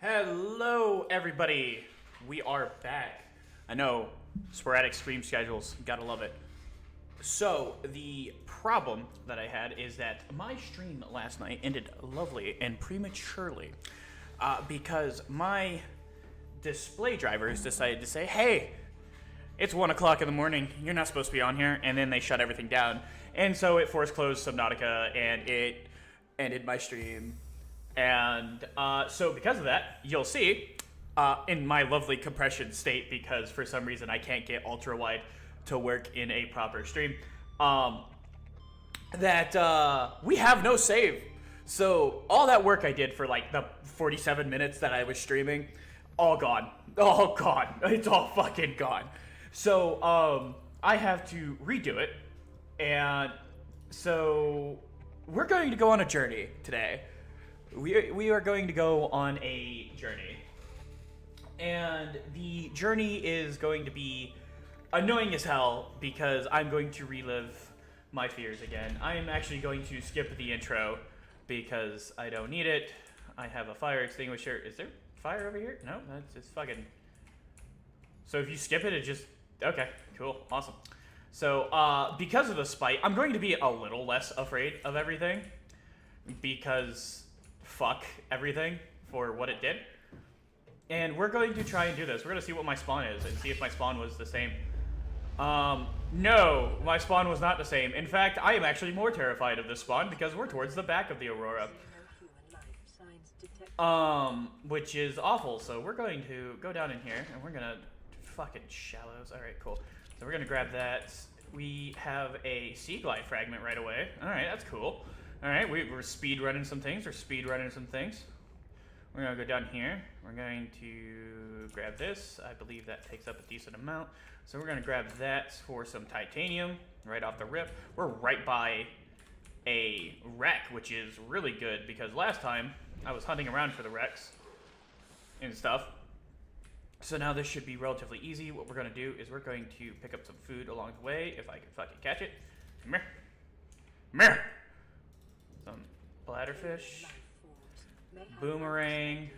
Hello, everybody. We are back. I know, sporadic stream schedules, gotta love it. So, the problem that I had is that my stream last night ended lovely and prematurely because my display drivers decided to say, hey, it's 1 o'clock in the morning, you're not supposed to be on here, and then they shut everything down. And so it force closed Subnautica, and it ended my stream. And so because of that, you'll see in my lovely compression state, because for some reason I can't get ultra wide to work in a proper stream, that we have no save. So all that work I did for like the 47 minutes that I was streaming, all gone. All gone. It's all fucking gone. So I have to redo it. And so we're going to go on a journey today. We are going to go on a journey. And the journey is going to be annoying as hell because I'm going to relive my fears again. I am actually going to skip the intro because I don't need it. I have a fire extinguisher. Is there fire over here? No, that's just fucking... So if you skip it, it just... Okay, cool, awesome. So because of the spite, I'm going to be a little less afraid of everything because... fuck everything for what it did. And we're going to try and do this. We're going to see what my spawn is and see if my spawn was the same. No, my spawn was not the same. In fact, I am actually more terrified of this spawn because we're towards the back of the Aurora. Which is awful. So we're going to go down in here and we're going to fucking shallows. All right, cool. So we're going to grab that. We have a sea glide fragment right away. All right, that's cool. Alright, we're speed running some things. We're going to go down here. We're going to grab this. I believe that takes up a decent amount. So we're going to grab that for some titanium right off the rip. We're right by a wreck, which is really good because last time I was hunting around for the wrecks and stuff. So now this should be relatively easy. What we're going to do is we're going to pick up some food along the way if I can fucking catch it. Come here. Come here. Some bladderfish, boomerang.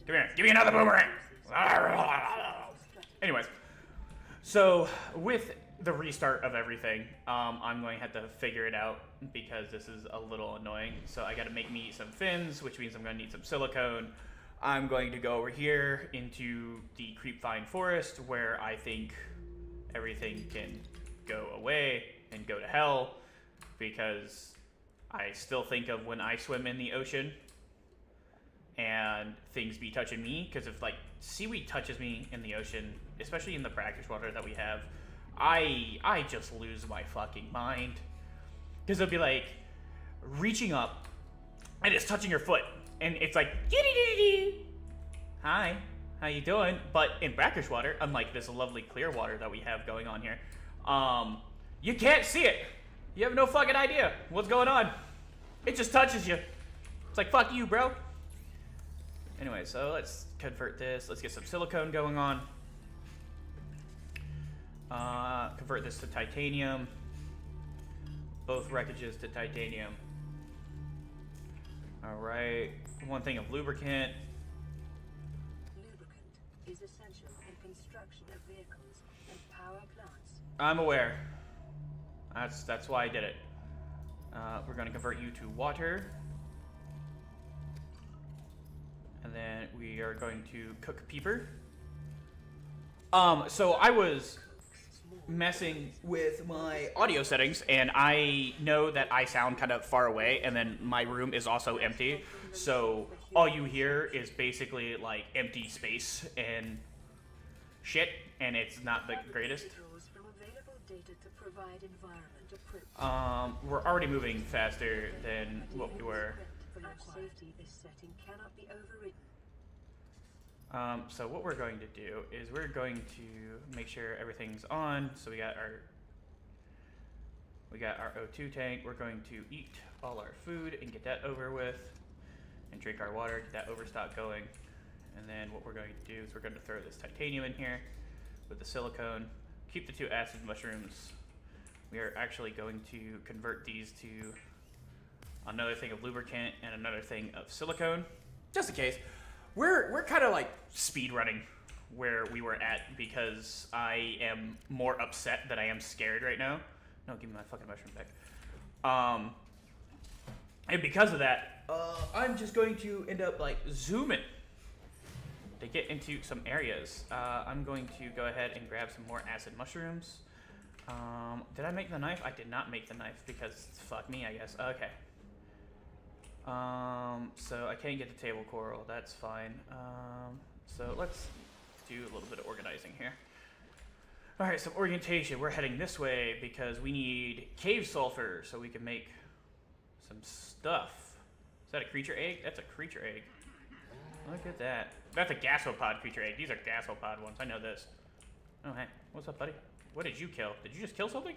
Come here, give me another boomerang. Anyways, so with the restart of everything, I'm going to have to figure it out because this is a little annoying. So I got to make me some fins, which means I'm going to need some silicone. I'm going to go over here into the creepvine forest where I think everything can go away and go to hell. Because I still think of when I swim in the ocean and things be touching me. Because if like seaweed touches me in the ocean, especially in the brackish water that we have, I just lose my fucking mind. Because it'll be like reaching up and it's touching your foot and it's like, hi, how you doing? But in brackish water, unlike this lovely clear water that we have going on here, you can't see it. You have no fucking idea what's going on. It just touches you. It's like, fuck you, bro. Anyway, so let's convert this. Let's get some silicone going on. Convert this to titanium. Both wreckages to titanium. Alright. 1 thing of lubricant. Lubricant is essential in construction of vehicles and power plants. I'm aware. That's why I did it. We're going to convert you to water. And then we are going to cook peeper. So I was messing with my audio settings, and I know that I sound kind of far away, and then my room is also empty. So all you hear is basically like empty space and shit, and it's not the greatest. We're already moving faster than what we were. So what we're going to do is we're going to make sure everything's on. So we got our O2 tank. We're going to eat all our food and get that over with, and drink our water, get that overstock going. And then what we're going to do is we're going to throw this titanium in here with the silicone. Keep the 2 acid mushrooms. We are actually going to convert these to another thing of lubricant and another thing of silicone. just in case. We're kind of like speed running where we were at because I am more upset than I am scared right now. No, give me my fucking mushroom back. And because of that, I'm just going to end up like zooming to get into some areas. I'm going to go ahead and grab some more acid mushrooms. Did I make the knife? I did not make the knife because fuck me, I guess. Okay. So I can't get the table coral. That's fine. So let's do a little bit of organizing here. All right, some orientation. We're heading this way because we need cave sulfur so we can make some stuff. Is that a creature egg? That's a creature egg. Look at that. That's a gasopod creature egg. These are gasopod ones. I know this. Oh, hey. What's up, buddy? What did you kill? Did you just kill something?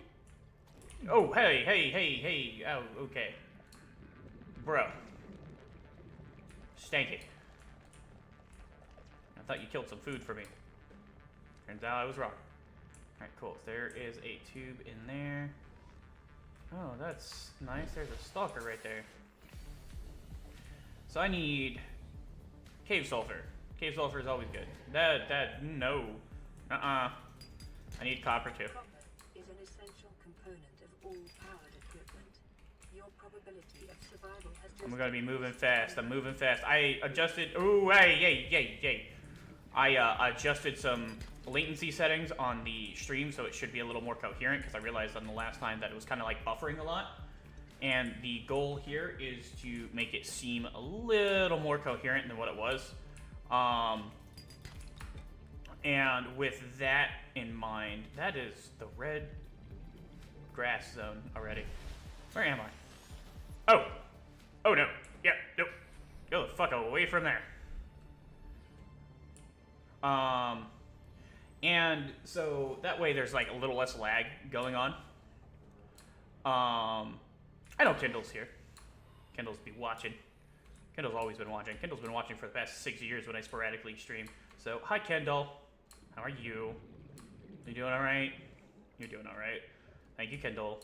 Oh, hey, hey, hey, hey. Oh, okay. Bro. Stanky. I thought you killed some food for me. Turns out I was wrong. Alright, cool. There is a tube in there. Oh, that's nice. There's a stalker right there. So I need cave sulfur. Cave sulfur is always good. No. I need copper too. Copper is an essential component of all powered equipment. Your probability of survival has just... I'm gonna be moving fast. I'm moving fast. I adjusted... Ooh, hey. I adjusted some latency settings on the stream so it should be a little more coherent because I realized on the last time that it was kind of like buffering a lot. And the goal here is to make it seem a little more coherent than what it was. And with that in mind, that is the red grass zone already. Where am I? Oh no. Yeah, nope. Go the fuck away from there. And so that way there's like a little less lag going on. I know Kendall's here. Kendall's be watching. Kendall's always been watching. Kendall's been watching for the past 6 years when I sporadically stream. So, hi Kendall. How are you? You doing alright? You're doing alright. Thank you, Kendall.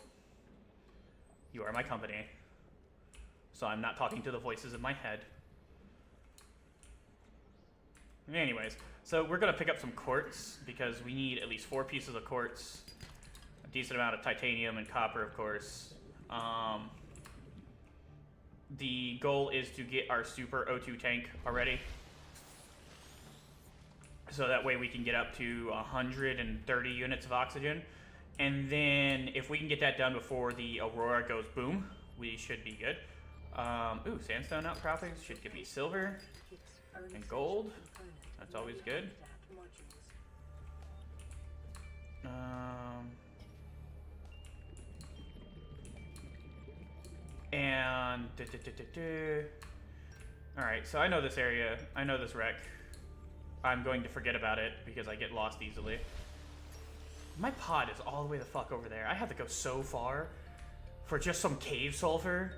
You are my company. So I'm not talking to the voices in my head. Anyways, so we're gonna pick up some quartz because we need at least 4 pieces of quartz, a decent amount of titanium and copper, of course. The goal is to get our super O2 tank already, so that way we can get up to 130 units of oxygen, and then if we can get that done before the aurora goes boom, we should be good. Ooh, sandstone outcroppings should give me silver and gold. That's always good. And alright, so I know this area. I know this wreck. I'm going to forget about it because I get lost easily. My pod is all the way the fuck over there. I have to go so far for just some cave sulfur.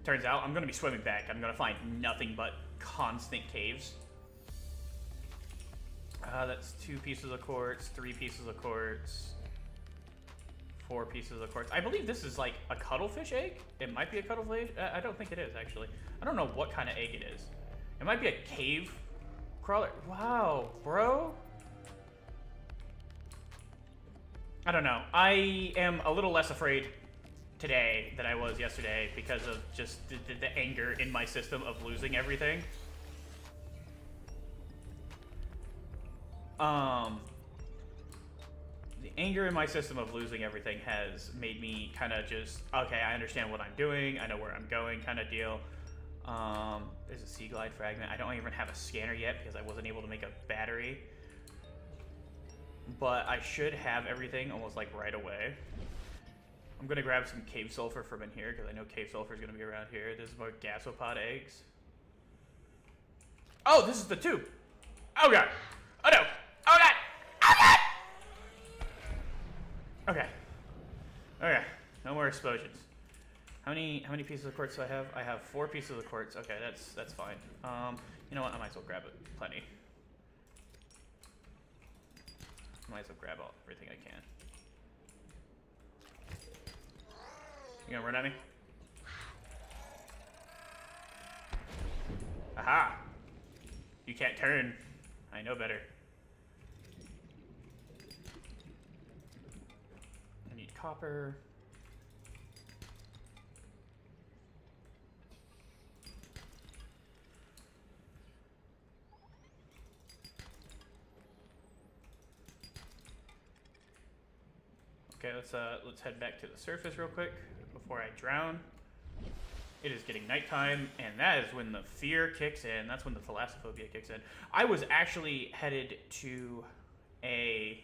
Turns out I'm going to be swimming back. I'm going to find nothing but constant caves. That's 2 pieces of quartz, 3 pieces of quartz, 4 pieces of quartz. I believe this is like a cuttlefish egg. It might be a cuttlefish. I don't think it is, actually. I don't know what kind of egg it is. It might be a cave crawler. Wow, bro. I don't know. I am a little less afraid today than I was yesterday because of just the anger in my system of losing everything. The anger in my system of losing everything has made me kind of just, okay, I understand what I'm doing, I know where I'm going kind of deal. There's a sea glide fragment. I don't even have a scanner yet because I wasn't able to make a battery. But I should have everything almost like right away. I'm gonna grab some cave sulfur from in here because I know cave sulfur is gonna be around here. This is more gasopod eggs. Oh, this is the tube. Oh god. Oh no. Oh god. Oh god. Okay. Okay. No more explosions. How many pieces of quartz do I have? I have 4 pieces of quartz. Okay, that's fine. You know what? I might as well grab it. Plenty. Might as well grab everything I can. You gonna run at me? Aha! You can't turn. I know better. I need copper. Okay, let's head back to the surface real quick before I drown. It is getting nighttime, and that is when the fear kicks in. That's when the thalassophobia kicks in. I was actually headed to an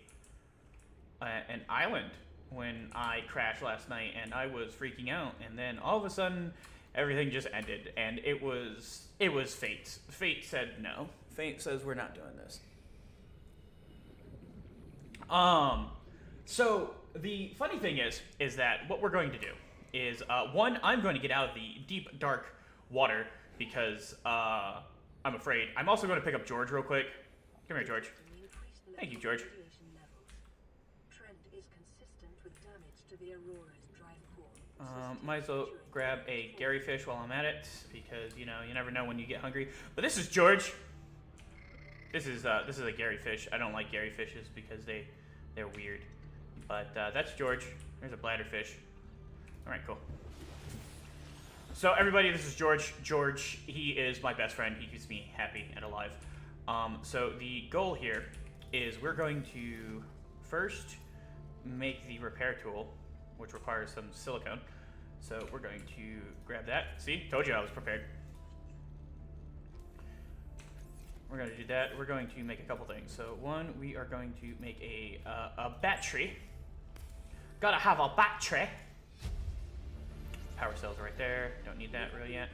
island when I crashed last night, and I was freaking out. And then all of a sudden, everything just ended, and it was fate. Fate said no. Fate says we're not doing this. So the funny thing is that what we're going to do is, one, I'm going to get out of the deep, dark water because I'm afraid. I'm also going to pick up George real quick. Come here, George. Thank you, George. Trend is consistent with damage to the Aurora's drive core. Might as well grab a Gary fish while I'm at it because, you know, you never know when you get hungry. But this is George. This is a Gary fish. I don't like Gary fishes because they're weird. But that's George. There's a bladderfish. All right, cool. So everybody, this is George. George, he is my best friend. He keeps me happy and alive. So the goal here is we're going to first make the repair tool, which requires some silicone. So we're going to grab that. See, told you I was prepared. We're going to do that. We're going to make a couple things. So one, we are going to make a battery. Gotta have a battery. Power cells right there. Don't need that really yet.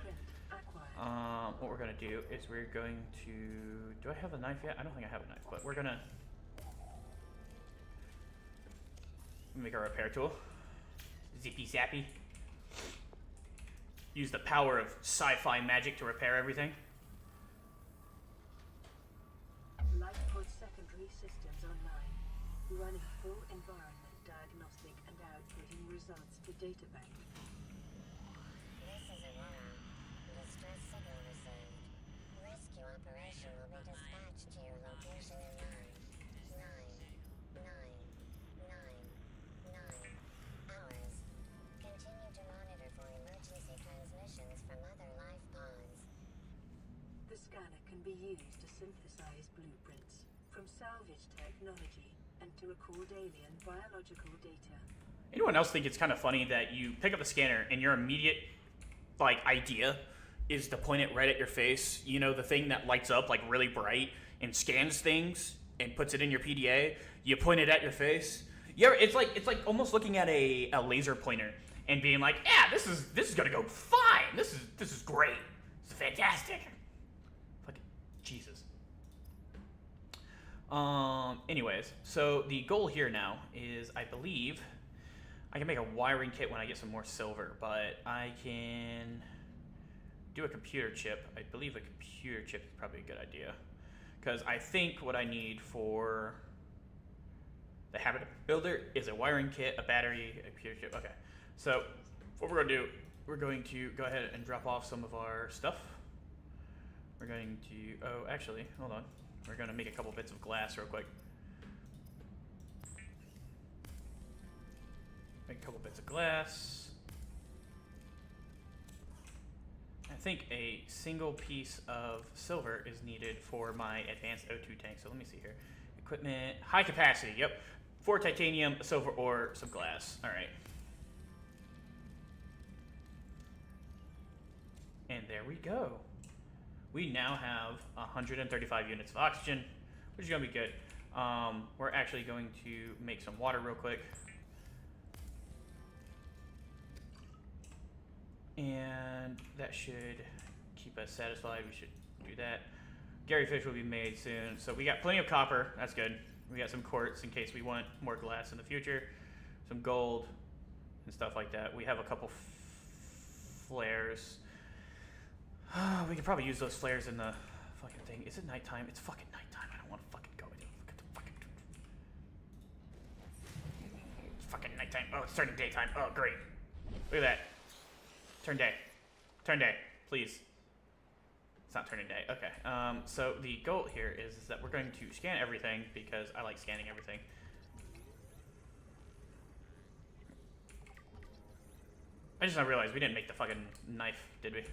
What we're gonna do is we're going to. Do I have a knife yet? I don't think I have a knife, but we're gonna make a repair tool. Zippy zappy. Use the power of sci-fi magic to repair everything. Lifepod secondary systems online. Running full environment diagnostic and outputting results to databank. This is Aurora. Distress signal received. Rescue operation will be dispatched to your location in 9 hours. Continue to monitor for emergency transmissions from other life pods. The scanner can be used to synthesize blueprints from salvage technology and to record alien biological data. Anyone else think it's kind of funny that you pick up the scanner and your immediate idea is to point it right at your face? You know, the thing that lights up like really bright and scans things and puts it in your PDA. You point it at your face. Yeah, it's like almost looking at a laser pointer and being like, yeah, this is gonna go fine. This is great. It's fantastic. Fucking Jesus. Anyways, so the goal here now is, I believe, I can make a wiring kit when I get some more silver, but I can do a computer chip. I believe a computer chip is probably a good idea, because I think what I need for the habit builder is a wiring kit, a battery, a computer chip. Okay, so what we're gonna do, we're going to go ahead and drop off some of our stuff. We're going to, oh, actually, hold on. We're gonna make a couple bits of glass real quick. Make a couple bits of glass. I think a single piece of silver is needed for my advanced O2 tank. So let me see here. Equipment, high capacity, yep. 4 titanium, a silver ore, some glass. All right. And there we go. We now have 135 units of oxygen, which is gonna be good. We're actually going to make some water real quick. And that should keep us satisfied. We should do that. Gary fish will be made soon. So we got plenty of copper. That's good. We got some quartz in case we want more glass in the future. Some gold and stuff like that. We have a couple flares. We could probably use those flares in the fucking thing. Is it nighttime? It's fucking nighttime. I don't want to fucking go in. It's fucking nighttime. Oh, it's turning daytime. Oh, great. Look at that. Turn day. Turn day. Please. It's not turning day. Okay. So the goal here is that we're going to scan everything because I like scanning everything. I just now realized we didn't make the fucking knife, did we?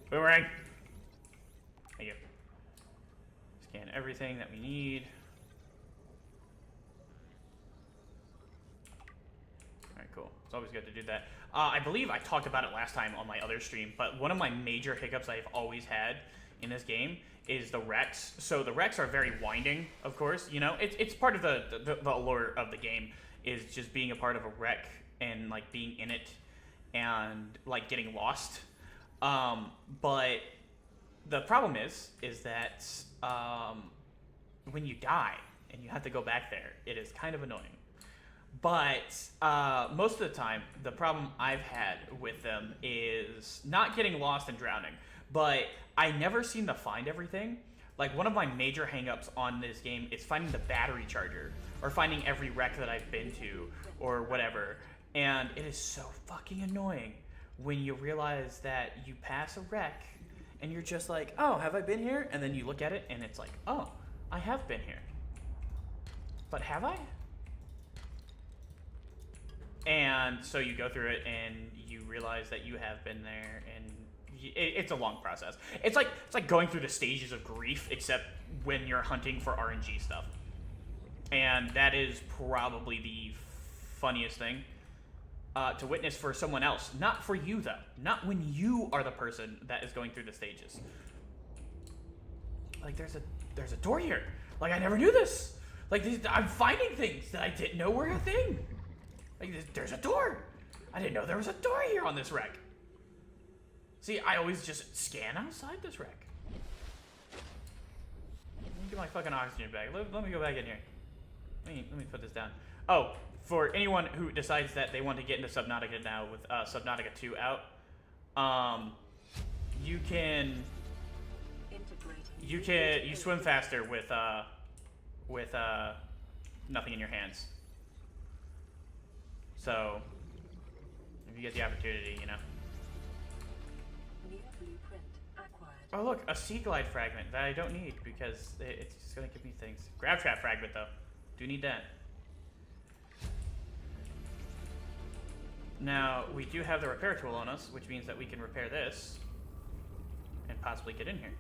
Boomerang. Thank you. Scan everything that we need. Alright, cool. It's always good to do that. I believe I talked about it last time on my other stream, but one of my major hiccups I've always had in this game is the wrecks. So the wrecks are very winding, of course. You know, it's part of the allure of the game is just being a part of a wreck and like being in it and like getting lost. But the problem is that when you die and you have to go back there, it is kind of annoying. But most of the time, the problem I've had with them is not getting lost and drowning, but I never seem to find everything. Like, one of my major hangups on this game is finding the battery charger, or finding every wreck that I've been to, or whatever. And it is so fucking annoying when you realize that you pass a wreck, and you're just like, oh, have I been here? And then you look at it, and it's like, oh, I have been here. But have I? And so you go through it, and you realize that you have been there, and it's a long process. It's like going through the stages of grief, except when you're hunting for RNG stuff. And that is probably the funniest thing to witness for someone else. Not for you, though. Not when you are the person that is going through the stages. Like, there's a door here. Like, I never knew this. Like, I'm finding things that I didn't know were a thing. Like, there's a door. I didn't know there was a door here on this wreck. See, I always just scan outside this wreck. Let me get my fucking oxygen back. Let me go back in here. Let me put this down. Oh, for anyone who decides that they want to get into Subnautica now with Subnautica 2 out, you swim faster with nothing in your hands. So, if you get the opportunity, you know. New blueprint acquired. Oh look, a sea glide fragment that I don't need because it's just gonna give me things. Grab trap fragment though, do need that. Now we do have the repair tool on us, which means that we can repair this and possibly get in here.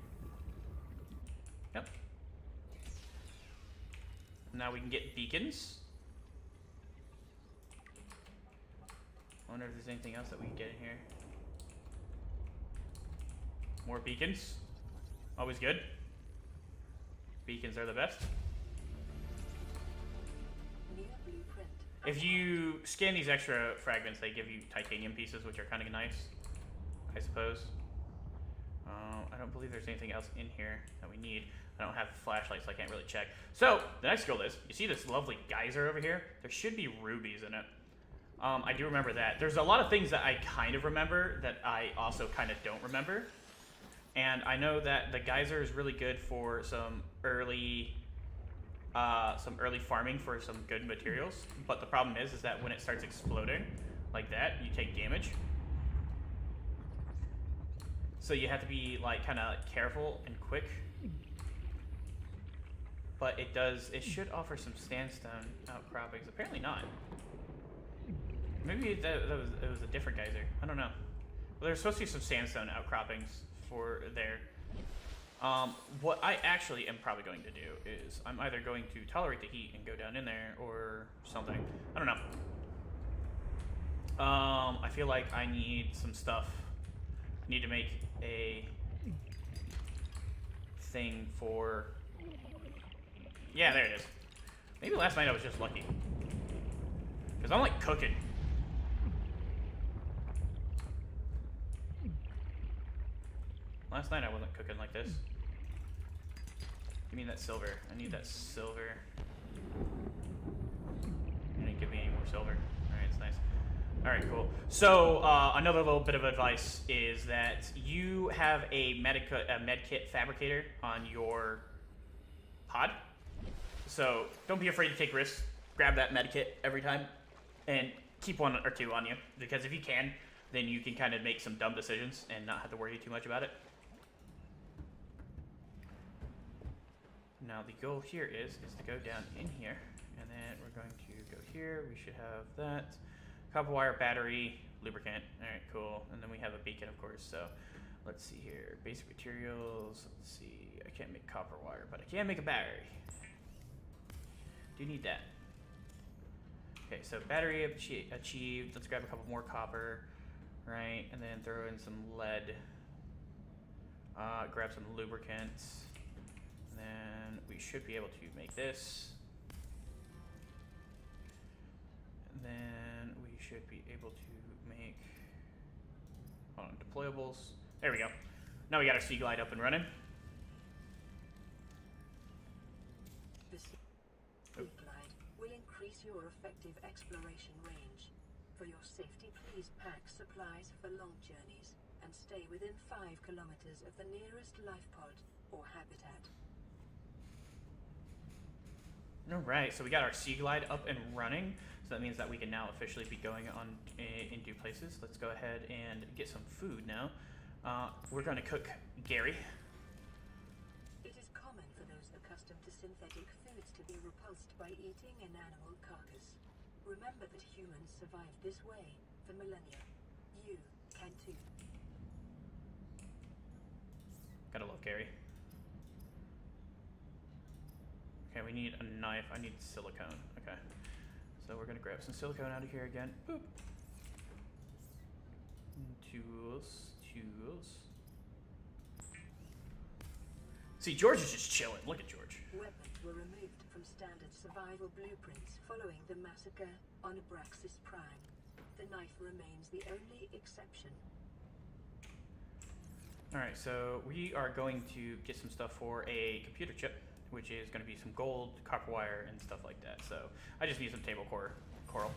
Yep. Now we can get beacons. I wonder if there's anything else that we can get in here. More beacons. Always good. Beacons are the best. New blueprint. If you scan these extra fragments, they give you titanium pieces, which are kind of nice, I suppose. I don't believe there's anything else in here that we need. I don't have flashlights, so I can't really check. So, the next skill is, you see this lovely geyser over here? There should be rubies in it. I do remember that. There's a lot of things that I kind of remember that I also kind of don't remember. And I know that the geyser is really good for some early farming for some good materials. But the problem is that when it starts exploding like that, you take damage. So you have to be like kind of careful and quick. But it should offer some sandstone outcroppings. Apparently not. Maybe it was a different geyser. I don't know. Well, there's supposed to be some sandstone outcroppings for there. What I actually am probably going to do is I'm either going to tolerate the heat and go down in there or something. I don't know. I feel like I need some stuff. I need to make a thing for... Yeah, there it is. Maybe last night I was just lucky. Because I'm like cooking. Last night I wasn't cooking like this. Give me that silver. I need that silver. You didn't give me any more silver. Alright, it's nice. Alright, cool. So, another little bit of advice is that you have a medkit fabricator on your pod. So, don't be afraid to take risks. grab that med kit every time and keep one or two on you, because if you can, then you can kind of make some dumb decisions and not have to worry too much about it. Now the goal here is to go down in here, and then we're going to go here. We should have that. Copper wire, battery, lubricant. Alright, cool. And then we have a beacon, of course, so let's see here. Basic materials. Let's see. I can't make copper wire, but I can make a battery. Do need that. Okay, so battery achieved. Let's grab a couple more copper, right? And then throw in some lead. Grab some lubricants. And then we should be able to make this. And then we should be able to make deployables. There we go. Now we got our Sea Glide up and running. The Sea Glide will increase your effective exploration range. For your safety, please pack supplies for long journeys and stay within 5 kilometers of the nearest life pod or habitat. Alright, so we got our Sea Glide up and running. So that means that we can now officially be going on into places. Let's go ahead and get some food now. We're going to cook Gary. It is common for those accustomed to synthetic foods to be repulsed by eating an animal carcass. Remember that humans survived this way for millennia. You can too. Gotta love Gary. Okay, we need a knife. I need silicone. Okay. So we're gonna grab some silicone out of here again. Boop. Tools. See, George is just chilling. Look at George. Weapons were removed from standard survival blueprints following the massacre on Abraxas Prime. The knife remains the only exception. Alright, so we are going to get some stuff for a computer chip, which is going to be some gold, copper wire, and stuff like that. So I just need some table coral,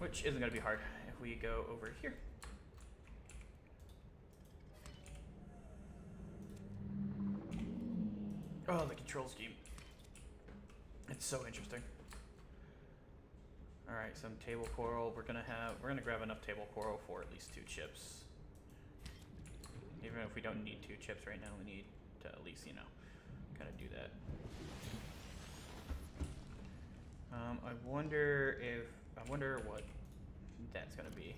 which isn't going to be hard if we go over here. Oh, the control scheme. It's so interesting. All right, some table coral. We're gonna grab enough table coral for at least 2 chips. Even if we don't need 2 chips right now, we need to at least, kind of do that. I wonder what that's gonna be.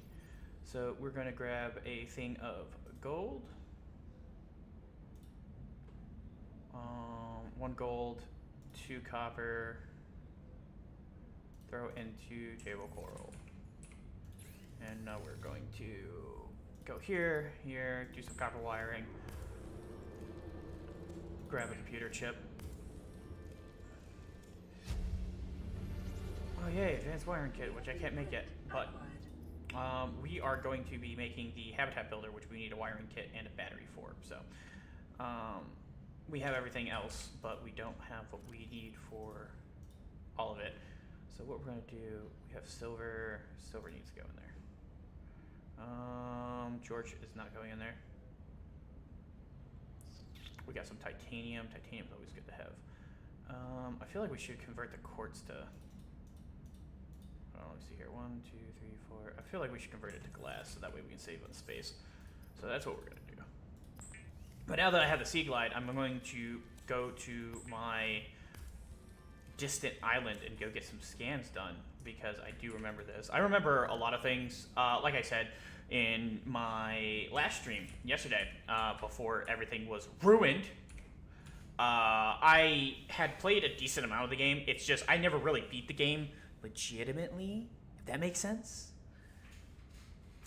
So we're gonna grab a thing of gold. 1 gold, 2 copper. Throw into table coral. And now we're going to go here, do some copper wiring. Grab a computer chip. Oh yay, advanced wiring kit, which I can't make yet, but we are going to be making the habitat builder, which we need a wiring kit and a battery for. So we have everything else, but we don't have what we need for all of it. So what we're gonna do, we have silver. Silver needs to go in there. George is not going in there. We got some titanium. Titanium's always good to have. I feel like we should convert the quartz to. Let me see here. 1, 2, 3, 4. I feel like we should convert it to glass, so that way we can save on space. So that's what we're gonna do. But now that I have the Sea Glide, I'm going to go to my distant island and go get some scans done, because I do remember this. I remember a lot of things, like I said in my last stream yesterday, before everything was ruined. I had played a decent amount of the game. It's just I never really beat the game legitimately, if that makes sense.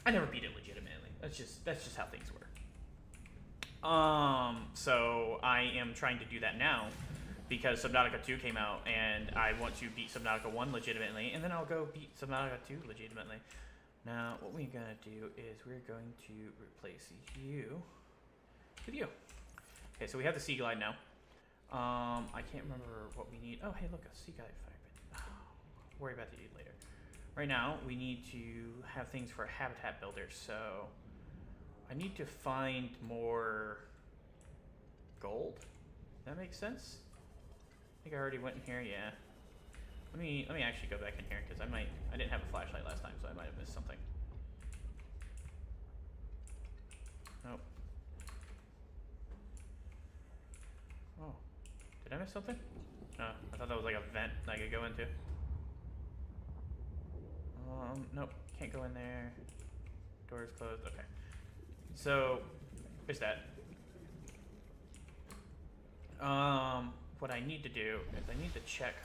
I never beat it legitimately. That's just how things work. So I am trying to do that now, because Subnautica 2 came out, and I want to beat Subnautica 1 legitimately, and then I'll go beat Subnautica 2 legitimately. Now, what we're gonna do is we're going to replace you with you. Okay, so we have the Sea Glide now. I can't remember what we need. Oh, hey, look, a Sea Glide fragment. Oh, worry about that later. Right now, we need to have things for habitat builders, so I need to find more gold. That makes sense? I think I already went in here, yeah. Let me actually go back in here because I didn't have a flashlight last time, so I might have missed something. Nope. Oh, did I miss something? No, I thought that was like a vent that I could go into. Nope, can't go in there. Door's closed. Okay. So, there's that. What I need to do is I need to check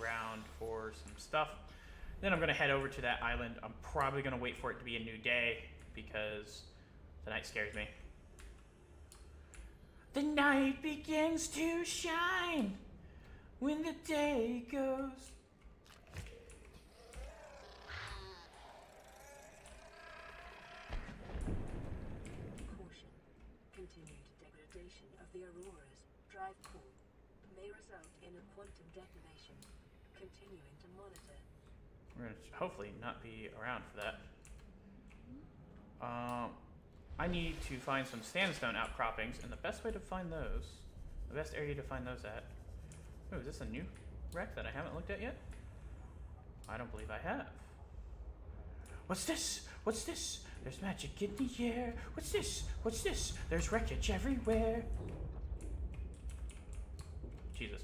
around for some stuff. Then I'm gonna head over to that island. I'm probably gonna wait for it to be a new day because the night scares me. The night begins to shine when the day goes. Caution. Continued degradation of the Aurora's drive core may result in a quantum detonation. Continuing to monitor. We're gonna hopefully not be around for that. I need to find some sandstone outcroppings, and the best way to find those, the best area to find those at. Oh, is this a new wreck that I haven't looked at yet? I don't believe I have. What's this? What's this? There's magic in the air. What's this? What's this? There's wreckage everywhere. Jesus.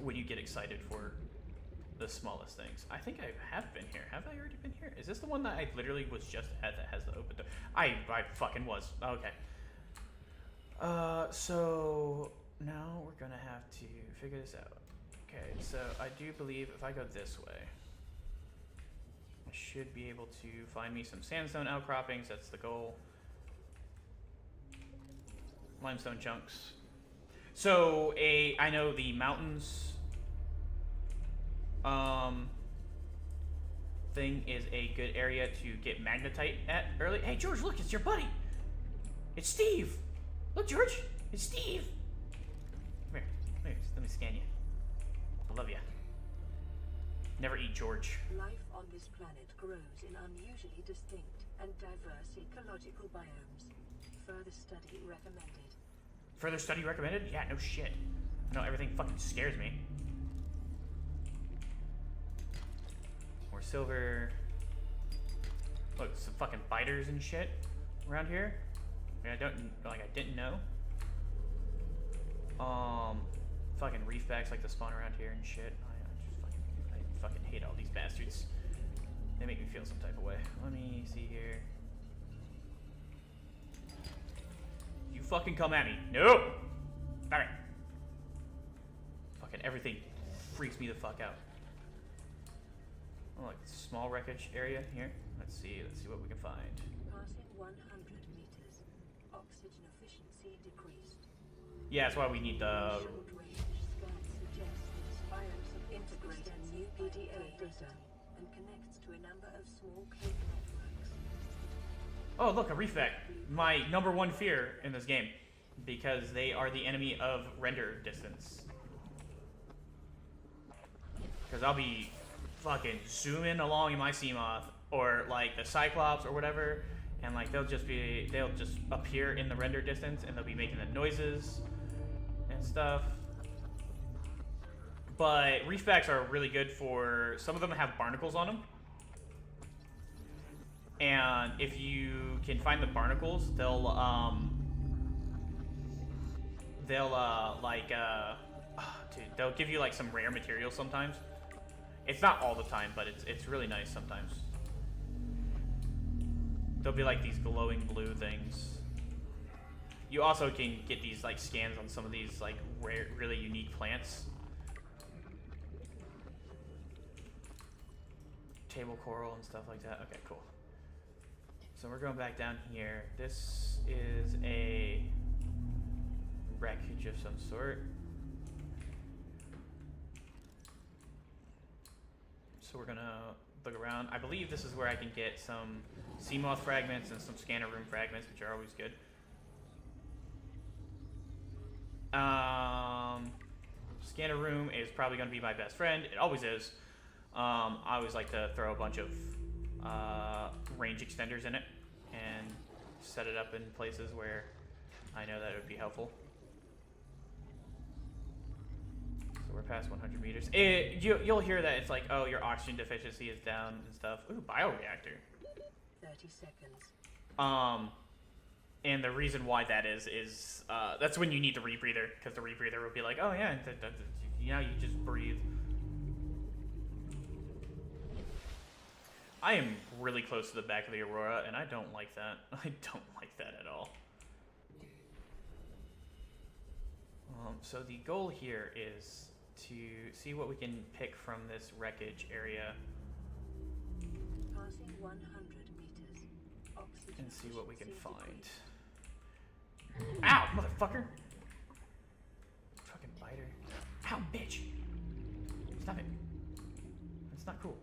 When you get excited for the smallest things. I think I have been here. Have I already been here? Is this the one that I literally was just at that has the open door? I fucking was. Okay. So now we're gonna have to figure this out. Okay, so I do believe if I go this way, I should be able to find me some sandstone outcroppings. That's the goal. Limestone chunks. So I know the mountains thing is a good area to get magnetite at early. Hey George, look, it's your buddy. It's Steve. Look, George, it's Steve. Come here, let me scan you. I love you. Never eat George. Life on this planet grows in unusually distinct and diverse ecological biomes. Further study recommended. Further study recommended? Yeah, no shit. I know everything fucking scares me. More silver. Look, some fucking biters and shit around here. I didn't know. Fucking reefbacks like to spawn around here and shit. I fucking hate all these bastards. They make me feel some type of way. Let me see here. You fucking come at me. No! Alright. Fucking everything freaks me the fuck out. Oh, like small wreckage area here. Let's see what we can find. Passing 100 meters. Oxygen efficiency decreased. Yeah, that's why we need the... Short-range scans suggest this virus integrates new PDA data and connects to a number of small cable networks. Oh, look, a reefback. My number one fear in this game. Because they are the enemy of render distance. Because I'll be fucking zooming along in my Seamoth, or like the Cyclops or whatever, and like they'll just appear in the render distance and they'll be making the noises and stuff. But reefbacks are really good for, some of them have barnacles on them. And if you can find the barnacles, they'll give you like some rare material sometimes. It's not all the time, but it's really nice sometimes. There'll be like these glowing blue things. You also can get these like scans on some of these like rare, really unique plants. Table coral and stuff like that. Okay, cool. So we're going back down here. This is a wreckage of some sort. So we're gonna look around. I believe this is where I can get some Seamoth fragments and some scanner room fragments, which are always good. Scanner room is probably gonna be my best friend. It always is. I always like to throw a bunch of range extenders in it and set it up in places where I know that it would be helpful. So we're past 100 meters. You'll hear that it's like, oh, your oxygen deficiency is down and stuff. Ooh, bioreactor. 30 seconds. And the reason why that is that's when you need the rebreather, because the rebreather will be like, oh yeah, you just breathe. I am really close to the back of the Aurora, and I don't like that. I don't like that at all. So the goal here is to see what we can pick from this wreckage area. Passing 100 meters. Oxygen And see what we can efficiency find. decreased. Ow, motherfucker! Fucking biter. Ow, bitch! Stop it. That's not cool.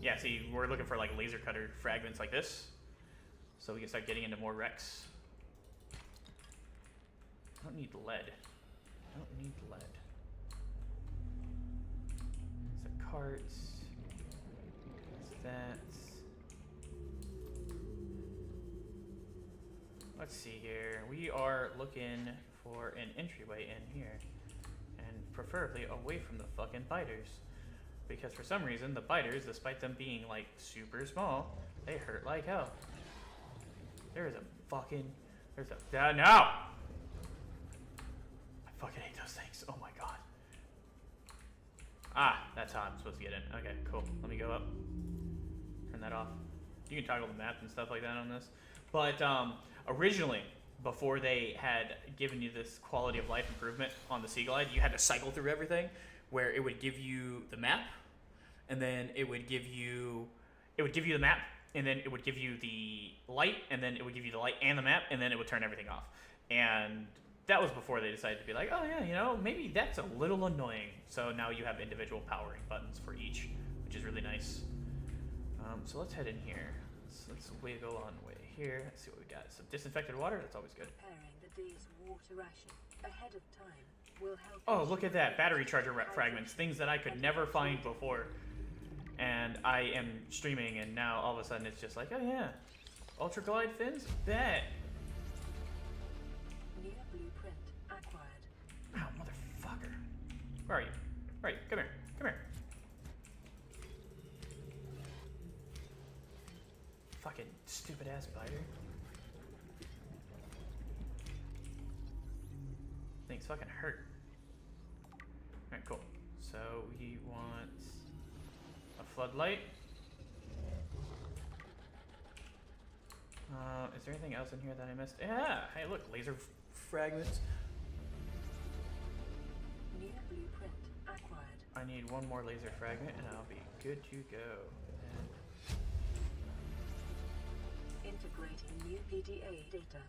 Yeah, see, we're looking for like laser cutter fragments like this, so we can start getting into more wrecks. I don't need lead. I don't need lead. It's a cart. It's that. Let's see here. We are looking for an entryway in here, and preferably away from the fucking biters. Because for some reason, the biters, despite them being like super small, they hurt like hell. There is a fucking, there's a, no! I fucking hate those things, oh my god. Ah, that's how I'm supposed to get in. Okay, cool, let me go up. Turn that off. You can toggle the map and stuff like that on this. But originally, before they had given you this quality of life improvement on the Sea Glide, you had to cycle through everything, where it would give you the map, and then it would give you the map, and then it would give you the light, and then it would give you the light and the map, and then it would turn everything off. And that was before they decided to be like, oh yeah, you know, maybe that's a little annoying. So now you have individual powering buttons for each, which is really nice. So let's head in here. Let's wiggle on way here. Let's see what we got. Some disinfected water, that's always good. Preparing the day's water ration ahead of time will help. Oh, look at that. Battery charger fragments. Things that I could never find before. And I am streaming, and now all of a sudden it's just like, oh yeah. Ultra glide fins? Bet. New blueprint acquired. Ow, motherfucker. Where are you? Where are you? Come here. Come here. Fucking stupid ass biter. Things fucking hurt. Alright, cool. So we want a floodlight. Is there anything else in here that I missed? Yeah! Hey, look, laser fragments. New blueprint acquired. I need one more laser fragment and I'll be good to go. Integrating new PDA data.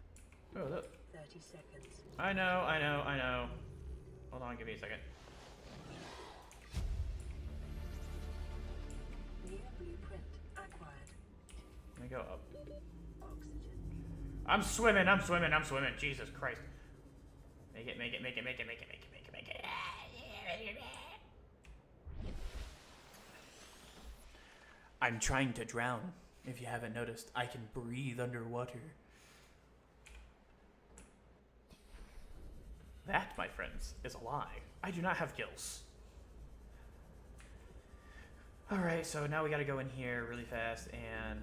Oh, look. 30 seconds. I know. Hold on, give me a second. New blueprint acquired. Let me go up. Oxygen. I'm swimming. Jesus Christ. Make it. I'm trying to drown. If you haven't noticed, I can breathe underwater. That, my friends, is a lie. I do not have gills. Alright, so now we gotta go in here really fast and...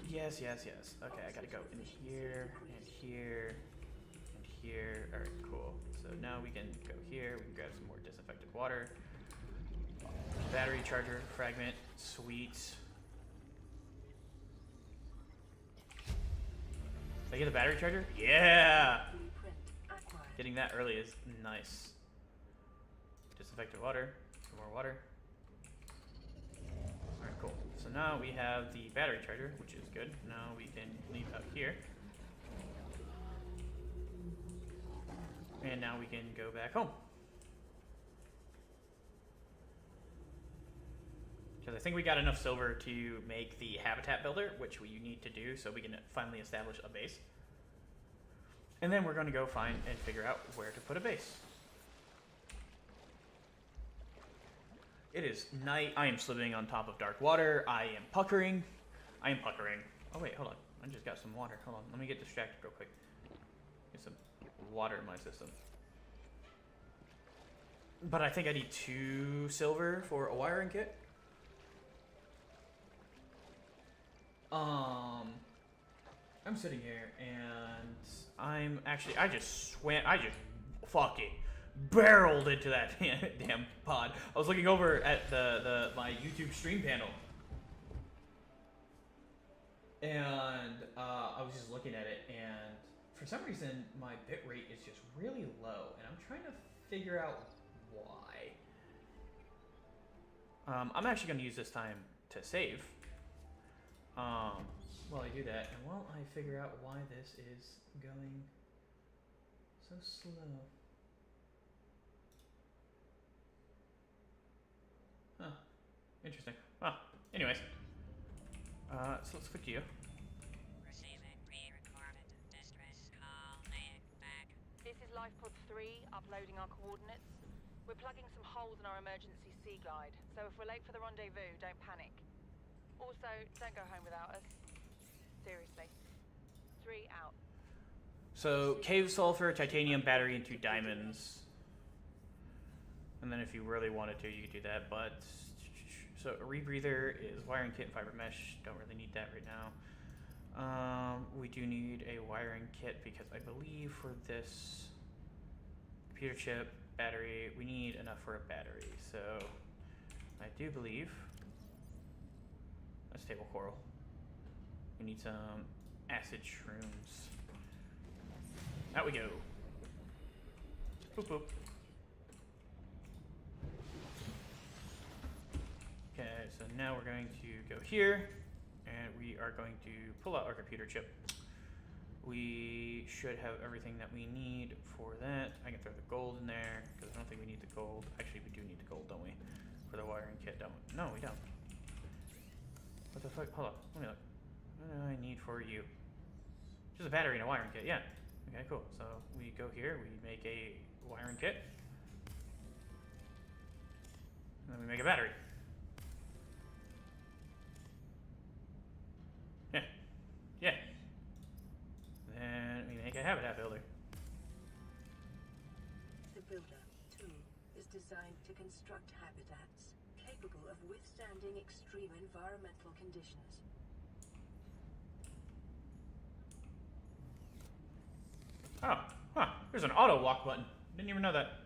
Yes. Okay, I gotta go in here, and here, and here. Alright, cool. So now we can go here, we can grab some more disinfected water. Battery charger fragment, sweet. Did I get a battery charger? Yeah! Getting that early is nice. Disinfected water, some more water. Alright, cool. So now we have the battery charger, which is good. Now we can leave out here. And now we can go back home. Because I think we got enough silver to make the habitat builder, which we need to do so we can finally establish a base. And then we're going to go find and figure out where to put a base. It is night. I am swimming on top of dark water. I am puckering. Oh wait, hold on. I just got some water. Hold on. Let me get distracted real quick. Get some water in my system. But I think I need 2 silver for a wiring kit. I'm sitting here and I just fucking barreled into that damn pod. I was looking over at my YouTube stream panel. And I was just looking at it, and for some reason my bitrate is just really low, and I'm trying to figure out why. I'm actually going to use this time to save. While I do that, and while I figure out why this is going so slow. Huh. Interesting. Well, anyways. So let's click you. Receiving re-requirement distress call, laying back. This is Lifepod 3, uploading our coordinates. We're plugging some holes in our emergency sea glide, so if we're late for the rendezvous, don't panic. Also, don't go home without us. Seriously. 3 out. So, cave sulfur, titanium, battery, and 2 diamonds. And then if you really wanted to, you could do that, but... So, a rebreather is wiring kit and fiber mesh. Don't really need that right now. We do need a wiring kit because I believe for this computer chip, battery, we need enough for a battery. So, I do believe... a stable coral. We need some acid shrooms. Out we go. Boop boop. Okay, so now we're going to go here, and we are going to pull out our computer chip. We should have everything that we need for that. I can throw the gold in there, because I don't think we need the gold. Actually, we do need the gold, don't we? For the wiring kit, don't we? No, we don't. What the fuck? Hold on, let me look. What do I need for you? Just a battery and a wiring kit, yeah. Okay, cool. So we go here, we make a wiring kit. And then we make a battery. Yeah. Yeah. Then we make a habitat builder. The Builder tool is designed to construct habitats capable of withstanding extreme environmental conditions. Oh, huh. There's an auto walk button. Didn't even know that.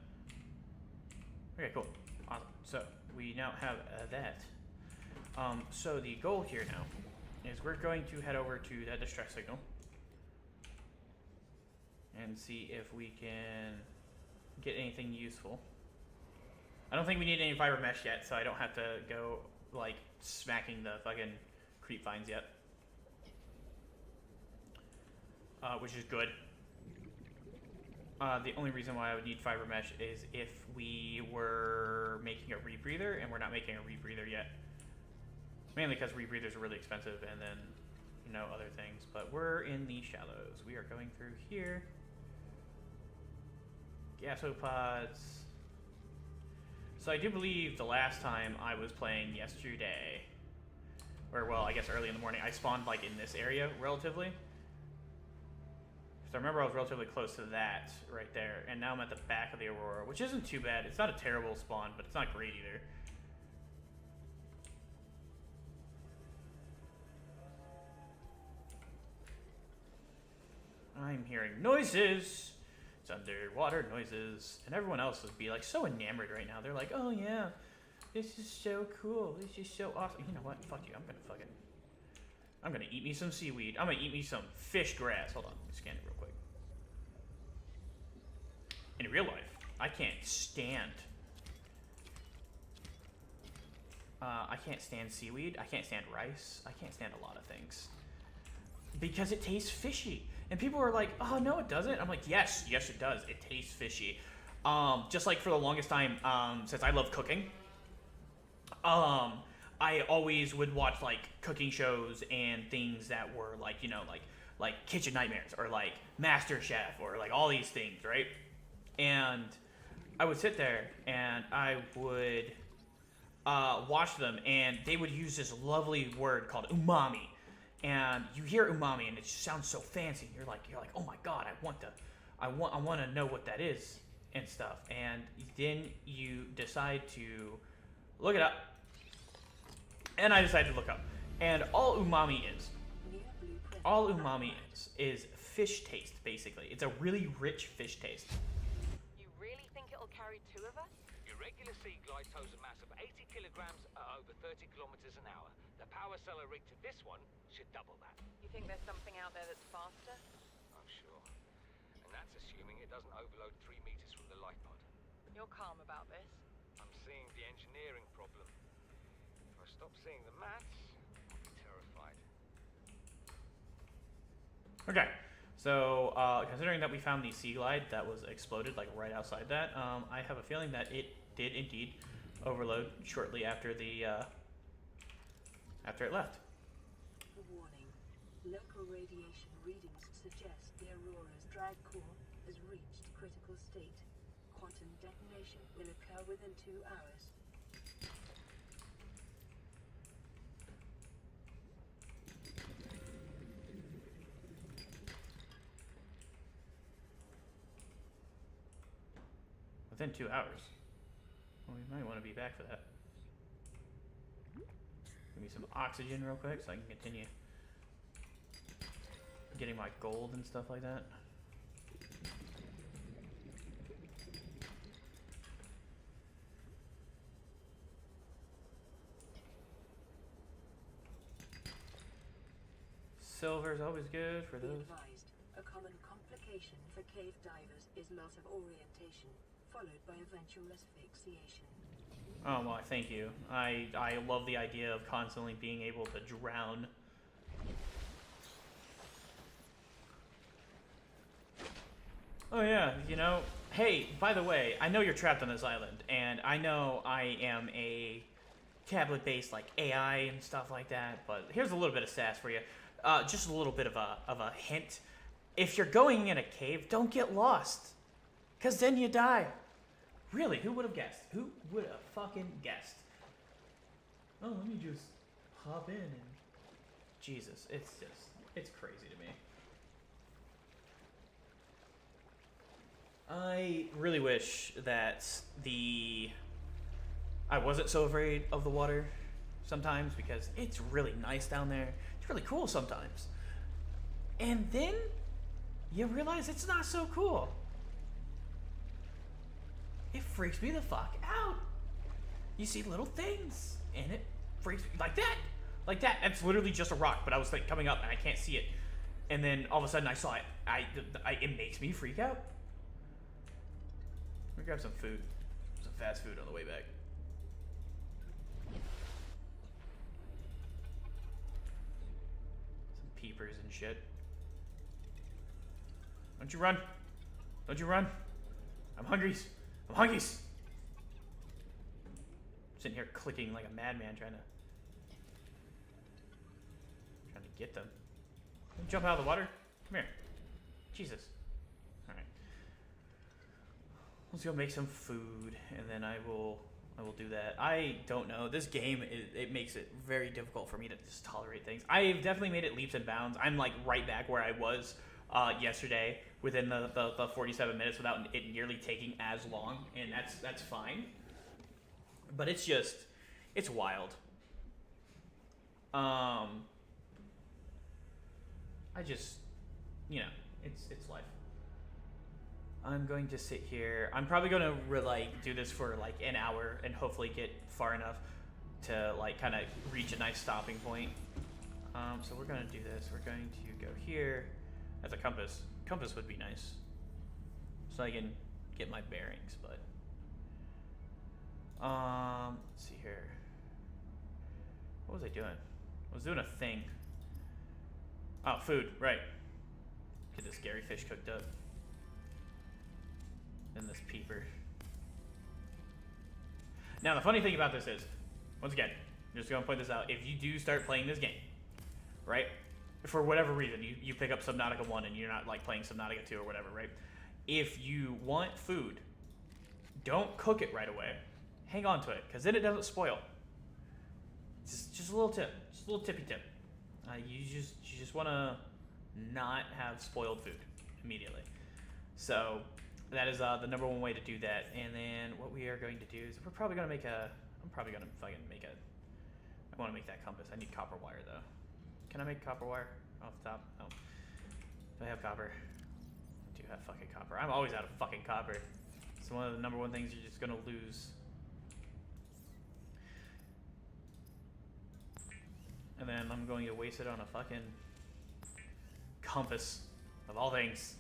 Okay, cool. Awesome. So we now have that. So the goal here now is we're going to head over to that distress signal and see if we can get anything useful. I don't think we need any fiber mesh yet, so I don't have to go like smacking the fucking creep vines yet, which is good. The only reason why I would need fiber mesh is if we were making a rebreather, and we're not making a rebreather yet. Mainly because rebreathers are really expensive, and then, you know, other things. But we're in the shallows. We are going through here. Gasopods. So I do believe the last time I was playing yesterday, or well, I guess early in the morning, I spawned like in this area relatively. So I remember I was relatively close to that right there, and now I'm at the back of the Aurora, which isn't too bad. It's not a terrible spawn, but it's not great either. I'm hearing noises. It's underwater noises, and everyone else would be like so enamored right now. They're like, "Oh yeah, this is so cool. This is so awesome." You know what? Fuck you. I'm gonna eat me some seaweed. I'm gonna eat me some fish grass. Hold on, let me scan it real quick. In real life, I can't stand. I can't stand seaweed. I can't stand rice. I can't stand a lot of things because it tastes fishy. And people are like, "Oh no, it doesn't." I'm like, "Yes, yes, it does. It tastes fishy." Just like for the longest time, since I love cooking, I always would watch like cooking shows and things that were like, you know, like Kitchen Nightmares or like Master Chef or like all these things, right? And I would sit there and I would watch them, and they would use this lovely word called umami. And you hear umami, and it just sounds so fancy. You're like, "Oh my god, I I want to know what that is and stuff. And then you decide to look it up. And I decided to look up. And all umami is fish taste, basically. It's a really rich fish taste. You really think it'll carry 2 of us? Your regular sea glide tows a mass of 80 kilograms at over 30 kilometers an hour. The power cellar rig to this one should double that. You think there's something out there that's faster? I'm sure. And that's assuming it doesn't overload 3 meters from the light pod. You're calm about this. I'm seeing the engineering problem. If I stop seeing the maths, I'll be terrified. Okay, so considering that we found the Sea Glide that was exploded like right outside that, I have a feeling that it did indeed overload shortly after the after it left. Warning. Local radiation readings suggest the Aurora's drag core has reached critical state. Quantum detonation will occur within 2 hours. Within 2 hours. Well, we might want to be back for that. Give me some oxygen real quick so I can continue getting my gold and stuff like that. Silver is always good for Be those. advised, a common complication for cave divers is loss of orientation, followed by eventual asphyxiation. Oh, well, thank you. I love the idea of constantly being able to drown. Oh, yeah, you know, hey, by the way, I know you're trapped on this island, and I know I am a tablet-based, like, AI and stuff like that, but here's a little bit of sass for you. Just a little bit of a hint. If you're going in a cave, don't get lost, because then you die. Really, who would have guessed? Who would have fucking guessed? Oh, let me just hop in and... Jesus, it's crazy to me. I really wish that I wasn't so afraid of the water sometimes, because it's really nice down there. It's really cool sometimes. And then you realize it's not so cool. It freaks me the fuck out. You see little things, and it freaks me like that. Like that. It's literally just a rock, but I was like coming up and I can't see it. And then all of a sudden I saw it. It makes me freak out. Let me grab some food. Some fast food on the way back. Some peepers and shit. Don't you run. Don't you run. I'm hungry. I'm hungry. Sitting here clicking like a madman trying to get them. Jump out of the water. Come here. Jesus. Alright. Let's go make some food, and then I will do that. I don't know. This game, it makes it very difficult for me to just tolerate things. I've definitely made it leaps and bounds. I'm like right back where I was yesterday within the 47 minutes without it nearly taking as long, and that's fine. But it's wild. I just, you know, it's life. I'm going to sit here. I'm probably going to like do this for like an hour and hopefully get far enough to like kind of reach a nice stopping point. So we're going to do this. We're going to go here. As a compass. Compass would be nice. So I can get my bearings, but let's see here. What was I doing? I was doing a thing. Oh, food, right. Get this Gary fish cooked up. And this peeper. Now the funny thing about this is, once again, I'm just gonna point this out, if you do start playing this game, right? For whatever reason, you pick up Subnautica 1 and you're not like playing Subnautica 2 or whatever, right? If you want food, don't cook it right away. Hang on to it, because then it doesn't spoil. Just a little tip. Just a little tippy tip. You just want to not have spoiled food immediately. So that is the number one way to do that. And then what we are going to do is we're probably going to make a, I'm probably going to fucking make a, I want to make that compass. I need copper wire though. Can I make copper wire off the top? No. Do I have copper? I do have fucking copper. I'm always out of fucking copper. It's one of the number one things you're just gonna lose. And then I'm going to waste it on a fucking compass, of all things.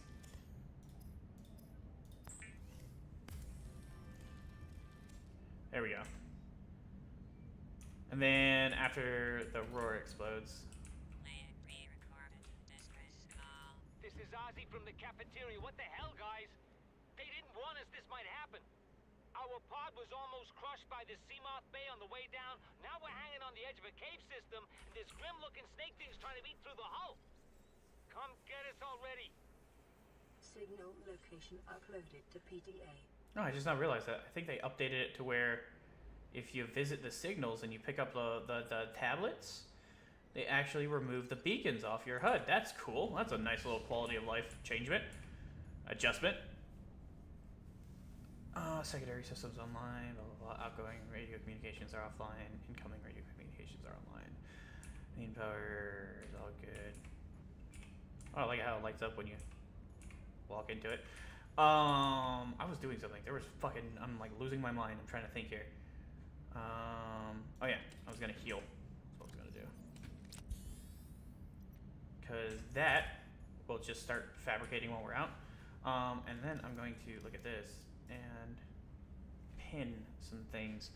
There we go. And then after the roar explodes. Playing pre-recorded distress call. This is Ozzy from the cafeteria. What the hell, guys? They didn't warn us this might happen. Our pod was almost crushed by this Seamoth Bay on the way down. Now we're hanging on the edge of a cave system, and this grim-looking snake thing's trying to eat through the hull. Come get us already. Signal location uploaded to PDA. No, I just not realized that. I think they updated it to where if you visit the signals and you pick up the tablets, they actually remove the beacons off your HUD. That's cool. That's a nice little quality of life changement. Adjustment. Secondary systems online, blah, blah, blah. Outgoing radio communications are offline. Incoming radio communications are online. Main power is all good. Oh, I like how it lights up when you walk into it. I was doing something. There was fucking, I'm like losing my mind. I'm trying to think here. Oh yeah, I was gonna heal. That's what I was gonna do. Cause that will just start fabricating while we're out. And then I'm going to look at this and pin some things.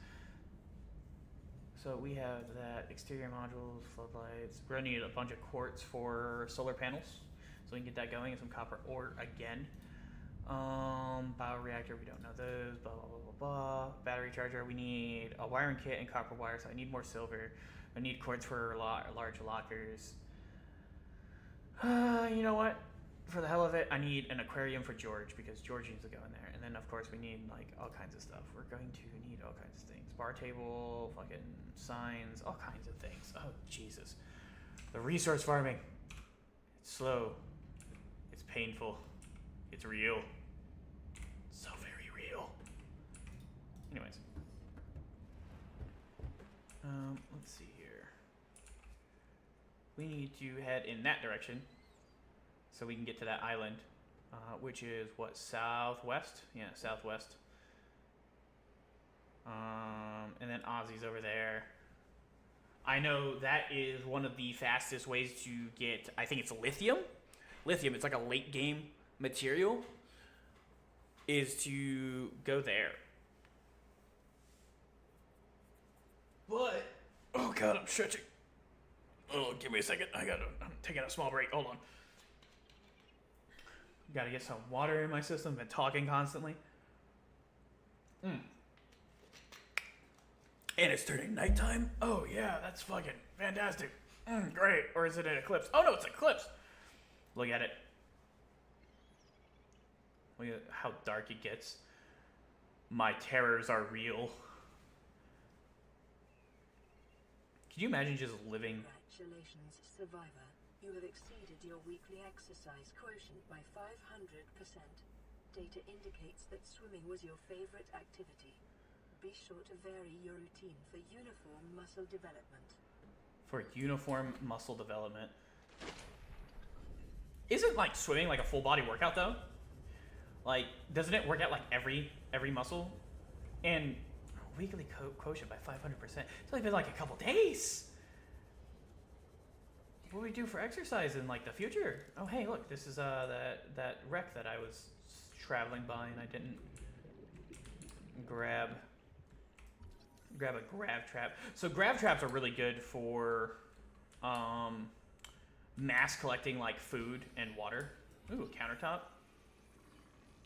So we have that exterior modules, floodlights. We're gonna need a bunch of quartz for solar panels, so we can get that going, and some copper ore again. Bioreactor, we don't know those, blah, blah, blah, blah, blah. Battery charger, we need a wiring kit and copper wire, so I need more silver. I need quartz for large lockers. You know what? For the hell of it, I need an aquarium for George, because George needs to go in there. And then, of course, we need, like, all kinds of stuff. We're going to need all kinds of things. Bar table, fucking signs, all kinds of things. Oh, Jesus. The resource farming. It's slow. It's painful. It's real. So very real. Anyways. Let's see here. We need to head in that direction so we can get to that island, which is what, southwest? Yeah, southwest. And then Ozzy's over there. I know that is one of the fastest ways to get, I think it's lithium. Lithium, it's like a late game material, is to go there. But, oh god, I'm stretching. Oh, give me a second. I'm taking a small break. Hold on. Gotta get some water in my system. Been talking constantly. And it's turning nighttime. Oh yeah, that's fucking fantastic. Great. Or is it an eclipse? Oh no, it's an eclipse. Look at it. Look at how dark it gets. My terrors are real. Can you imagine just living? Congratulations, survivor. You have exceeded your weekly exercise quotient by 500%. Data indicates that swimming was your favorite activity. Be sure to vary your routine for uniform muscle development. For uniform muscle development. Isn't like swimming like a full body workout though? Like, doesn't it work out like every muscle? And weekly quotient by 500%. It's only been like a couple days. What do we do for exercise in like the future? Oh hey, look, this is that wreck that I was traveling by and I didn't grab a grab trap. So grab traps are really good for mass collecting like food and water. Ooh, a countertop.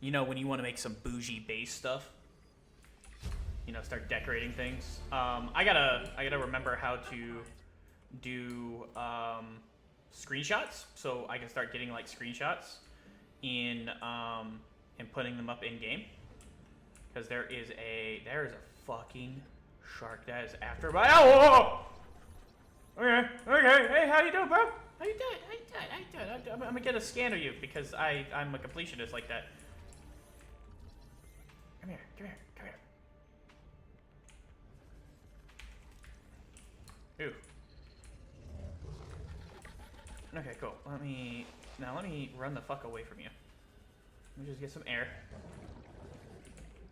You know, when you want to make some bougie base stuff, you know, start decorating things. I gotta remember how to do screenshots, so I can start getting like screenshots in and putting them up in game. Because there is a fucking shark that is after my Okay, hey, how you doing, bro? How you doing? I'm gonna get a scan of you because I'm a completionist like that. Come here. Come here. Come here. Ooh. Okay, cool. Let me run the fuck away from you. Let me just get some air.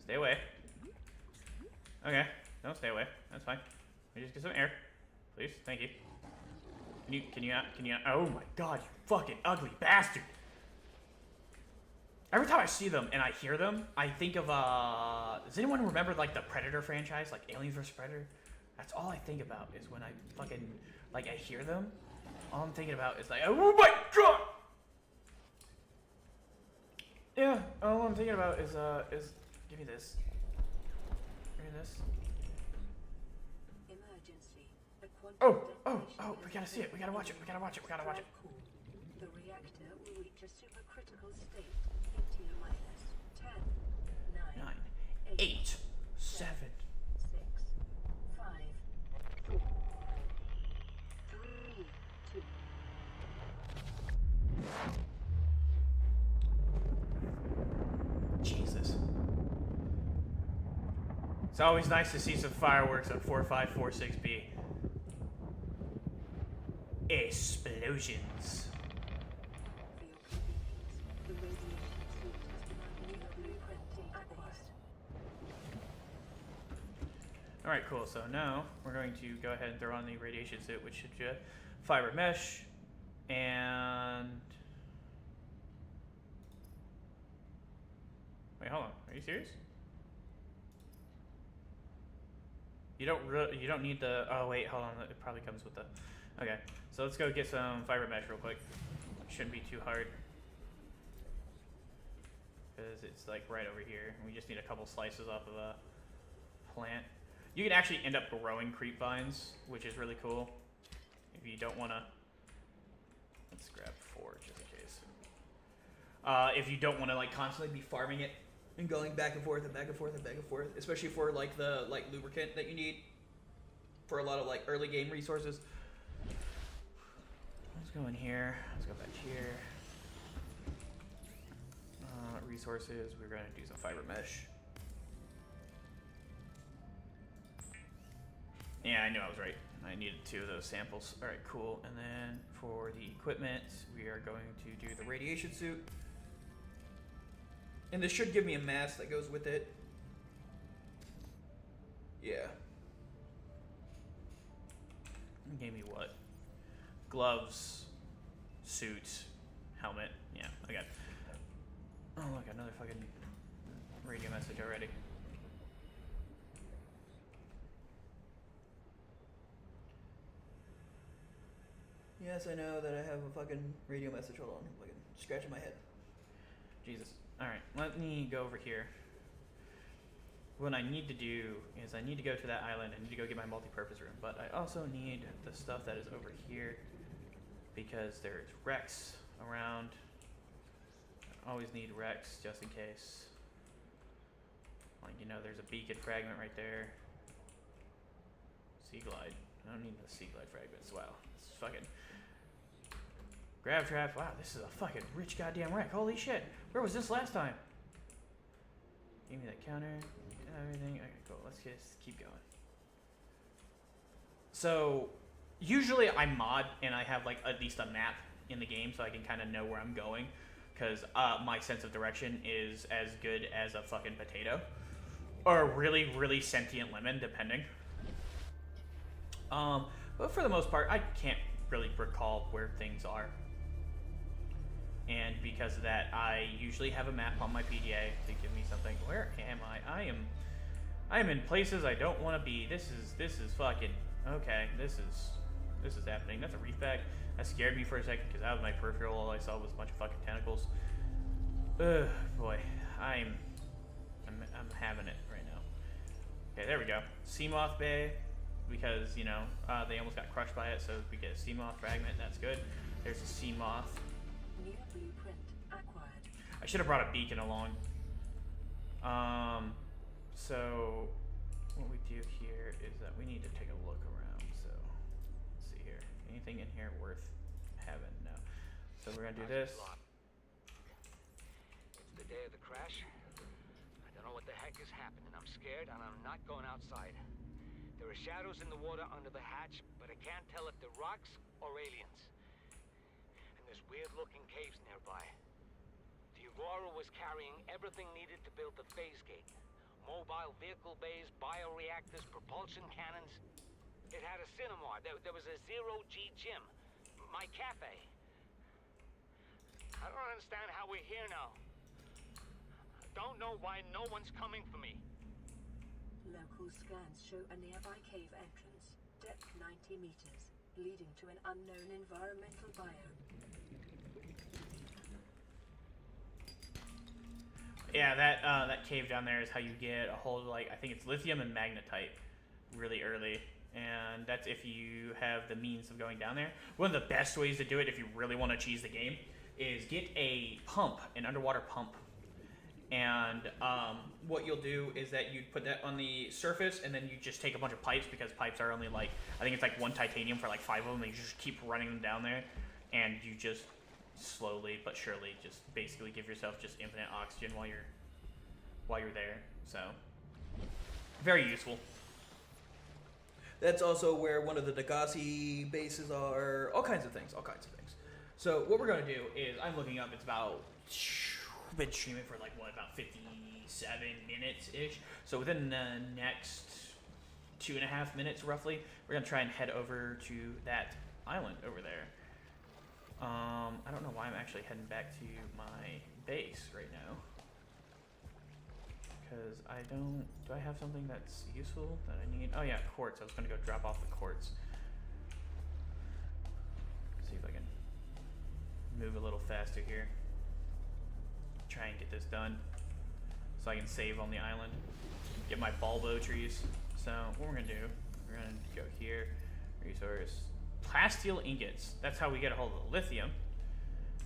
Stay away. Okay, don't stay away. That's fine. Let me just get some air, please. Thank you. Can you? Oh my god, you fucking ugly bastard! Every time I see them and I hear them, I think of does anyone remember like the Predator franchise, like Aliens vs Predator? That's all I think about is when I fucking like I hear them. All I'm thinking about is like, oh my god! Yeah, all I'm thinking about is give me this. Give me this. Emergency. Oh, we gotta see it. We gotta watch it. We gotta watch it. We gotta watch it. The reactor will reach a supercritical state in T minus 10, 9, 8, 7. 6, 5, 4, 3, 2. Jesus. It's always nice to see some fireworks on 4546B. Explosions. For your convenience, the radiation suit has been new blueprint database. Alright, cool. So now we're going to go ahead and throw on the radiation suit, which should fiber mesh. And... Wait, hold on. Are you serious? You don't need the... Oh, wait, hold on. It probably comes with the... Okay, so let's go get some fiber mesh real quick. Shouldn't be too hard. Because it's like right over here. We just need a couple slices off of a plant. You can actually end up growing creep vines, which is really cool. If you don't want to... Let's grab 4 just in case. If you don't want to like constantly be farming it and going back and forth and back and forth and back and forth, especially for like the lubricant that you need for a lot of like early game resources. Let's go in here. Let's go back here. Resources. We're going to do some fiber mesh. Yeah, I knew I was right. I needed 2 of those samples. All right, cool. And then for the equipment, we are going to do the radiation suit. And this should give me a mask that goes with it. Yeah. It gave me what? Gloves, suit, helmet. Yeah, I got. Oh look, another fucking radio message already. Yes, I know that I have a fucking radio message. Hold on, I'm fucking scratching my head. Jesus. Alright, let me go over here. What I need to do is I need to go to that island. I need to go get my multi-purpose room. But I also need the stuff that is over here because there's wrecks around. I always need wrecks just in case. Like, you know, there's a beacon fragment right there. Sea glide. I don't need the sea glide fragments. Wow. It's fucking... Grab trap. Wow, this is a fucking rich goddamn wreck. Holy shit. Where was this last time? Give me that counter. Everything. Okay, cool. Let's just keep going. So, usually I mod and I have like at least a map in the game so I can kind of know where I'm going. Because my sense of direction is as good as a fucking potato. Or a really, really sentient lemon, depending. But for the most part, I can't really recall where things are. And because of that, I usually have a map on my PDA to give me something. Where am I? I am in places I don't want to be. This is fucking okay. This is happening. That's a reef bag. That scared me for a second because out of my peripheral, all I saw was a bunch of fucking tentacles. Ugh, boy, I'm having it right now. Okay, there we go. Seamoth Bay, because you know they almost got crushed by it, so we get a Seamoth fragment. That's good. There's a Seamoth. New blueprint acquired. I should have brought a beacon along. So what we do here is that we need to take a look around. So let's see here. Anything in here worth having? No. So we're gonna do this. It's the day of the crash. I Don't know what the heck is happening. I'm scared and I'm not going outside. There are shadows in the water under the hatch, but I can't tell if they're rocks or aliens. And there's weird-looking caves nearby. The Aurora was carrying everything needed to build the phase gate. Mobile vehicle bays, bioreactors, propulsion cannons. It had a cinema. There was a zero-G gym. My cafe. I don't understand how we're here now. I don't know why no one's coming for me. Local scans show a nearby cave entrance, depth 90 meters, leading to an unknown environmental biome. Yeah, that cave down there is how you get a hold of, like, I think it's lithium and magnetite really early. And that's if you have the means of going down there. One of the best ways to do it if you really want to cheese the game is get a pump, an underwater pump. And what you'll do is that you put that on the surface, and then you just take a bunch of pipes, because pipes are only like, I think it's like 1 titanium for like 5 of them, and you just keep running them down there, and you just slowly but surely just basically give yourself just infinite oxygen while you're there. So very useful. That's also where one of the Degassi bases are. All kinds of things. So what we're going to do is, I'm looking up, it's about, been streaming for like, about 57 minutes-ish. So within the next 2.5 minutes, roughly, we're going to try and head over to that island over there. I don't know why I'm actually heading back to my base right now. Because do I have something that's useful that I need? Oh yeah, quartz. I was going to go drop off the quartz. See if I can move a little faster here. Try and get this done so I can save on the island. Get my bulbo trees. So what we're going to do, we're going to go here, resource, plasteel ingots. That's how we get a hold of the lithium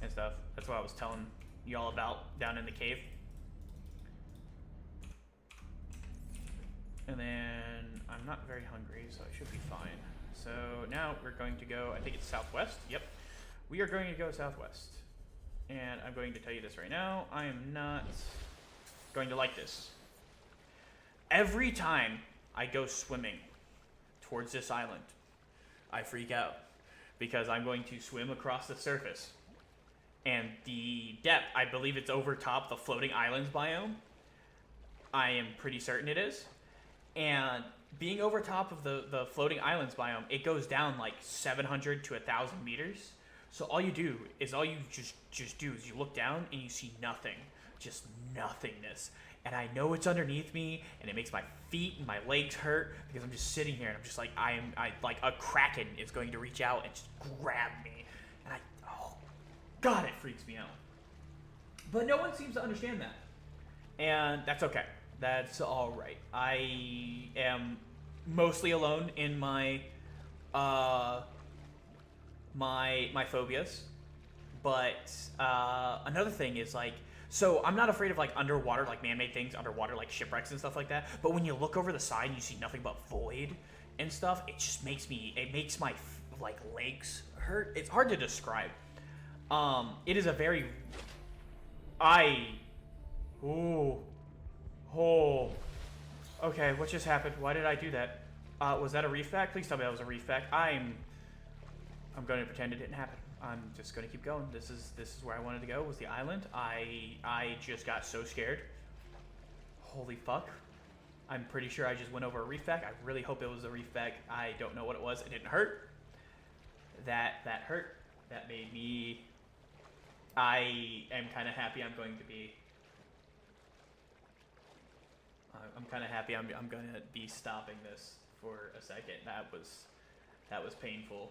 and stuff. That's what I was telling y'all about down in the cave. And then I'm not very hungry, so I should be fine. So now we're going to go, I think it's southwest. Yep. We are going to go southwest. And I'm going to tell you this right now, I am not going to like this. Every time I go swimming towards this island, I freak out. Because I'm going to swim across the surface. And the depth, I believe it's over top the floating islands biome. I am pretty certain it is. And being over top of the floating islands biome, it goes down like 700 to 1,000 meters. So all you just do is you look down and you see nothing, just nothingness. And I know it's underneath me, and it makes my feet and my legs hurt because I'm just sitting here and I'm just like, I like a kraken is going to reach out and just grab me, and oh God, it freaks me out. But no one seems to understand that, and that's okay. That's all right. I am mostly alone in my my phobias, but another thing is like, so I'm not afraid of like underwater, like man-made things underwater, like shipwrecks and stuff like that. But when you look over the side and you see nothing but void and stuff, it just makes my like legs hurt. It's hard to describe. It is a very okay, what just happened? Why did I do that? Was that a reef vac? Please tell me that was a reef vac. I'm going to pretend it didn't happen. I'm just going to keep going. This is where I wanted to go, was the island. I just got so scared. Holy fuck. I'm pretty sure I just went over a reef vac. I really hope it was a reef vac. I don't know what it was. It didn't hurt. That hurt. That made me... I am kind of happy I'm going to be... I'm kind of happy I'm going to be stopping this for a second. That was painful.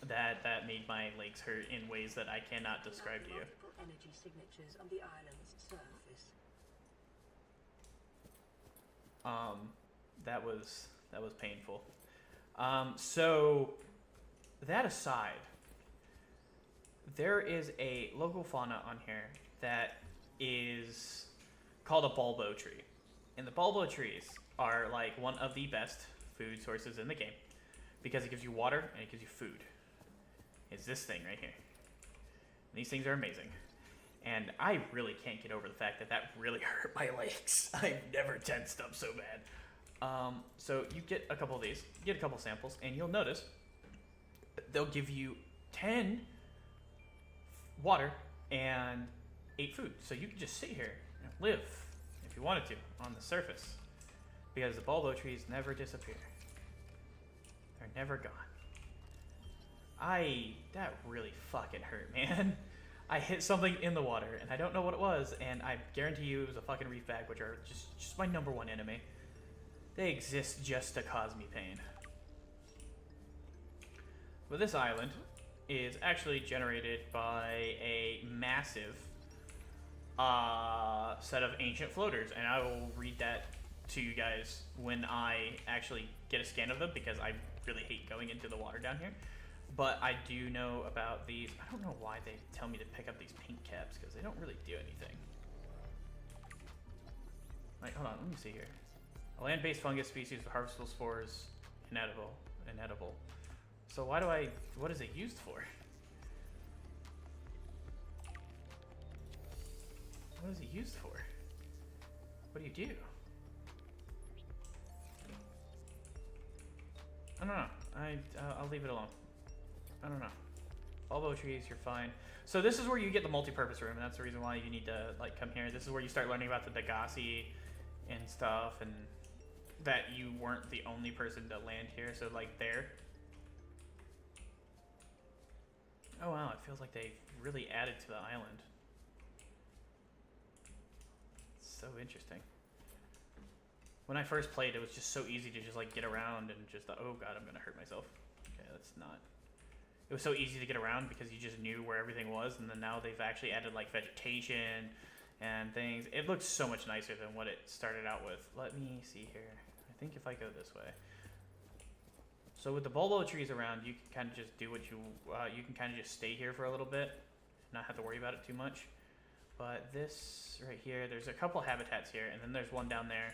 That made my legs hurt in ways that I cannot describe to you. Multiple energy signatures on the island's surface. That was painful. So that aside, there is a local fauna on here that is called a bulbo tree. And the bulbo trees are like one of the best food sources in the game because it gives you water and it gives you food. It's this thing right here. And these things are amazing. And I really can't get over the fact that that really hurt my legs. I've never tensed up so bad. So you get a couple of these, you get a couple samples, and you'll notice they'll give you 10 water and 8 food. So you can just sit here and live, if you wanted to, on the surface. Because the bulbo trees never disappear. They're never gone. That really fucking hurt, man. I hit something in the water, and I don't know what it was, and I guarantee you it was a fucking reef bag, which are just my #1 enemy. They exist just to cause me pain. But this island is actually generated by a massive set of ancient floaters, and I will read that to you guys when I actually get a scan of them, because I really hate going into the water down here. But I do know about these. I don't know why they tell me to pick up these pink caps, because they don't really do anything. Wait, hold on, let me see here. A land-based fungus species with harvestable spores, inedible. So what is it used for? What is it used for? What do you do? I don't know. I'll leave it alone. I don't know. Bulbo trees, you're fine. So this is where you get the multi-purpose room, and that's the reason why you need to like come here. This is where you start learning about the Degasi and stuff, and that you weren't the only person to land here. So like there. Oh wow, it feels like they really added to the island. It's so interesting. When I first played, it was just so easy to just like get around and just oh god, I'm gonna hurt myself. Okay, that's not. It was so easy to get around because you just knew where everything was, and then now they've actually added like vegetation and things. It looks so much nicer than what it started out with. Let me see here. I think if I go this way. So with the bulbo trees around, you can kind of just do what you can kind of just stay here for a little bit, not have to worry about it too much. But this right here, there's a couple habitats here, and then there's one down there.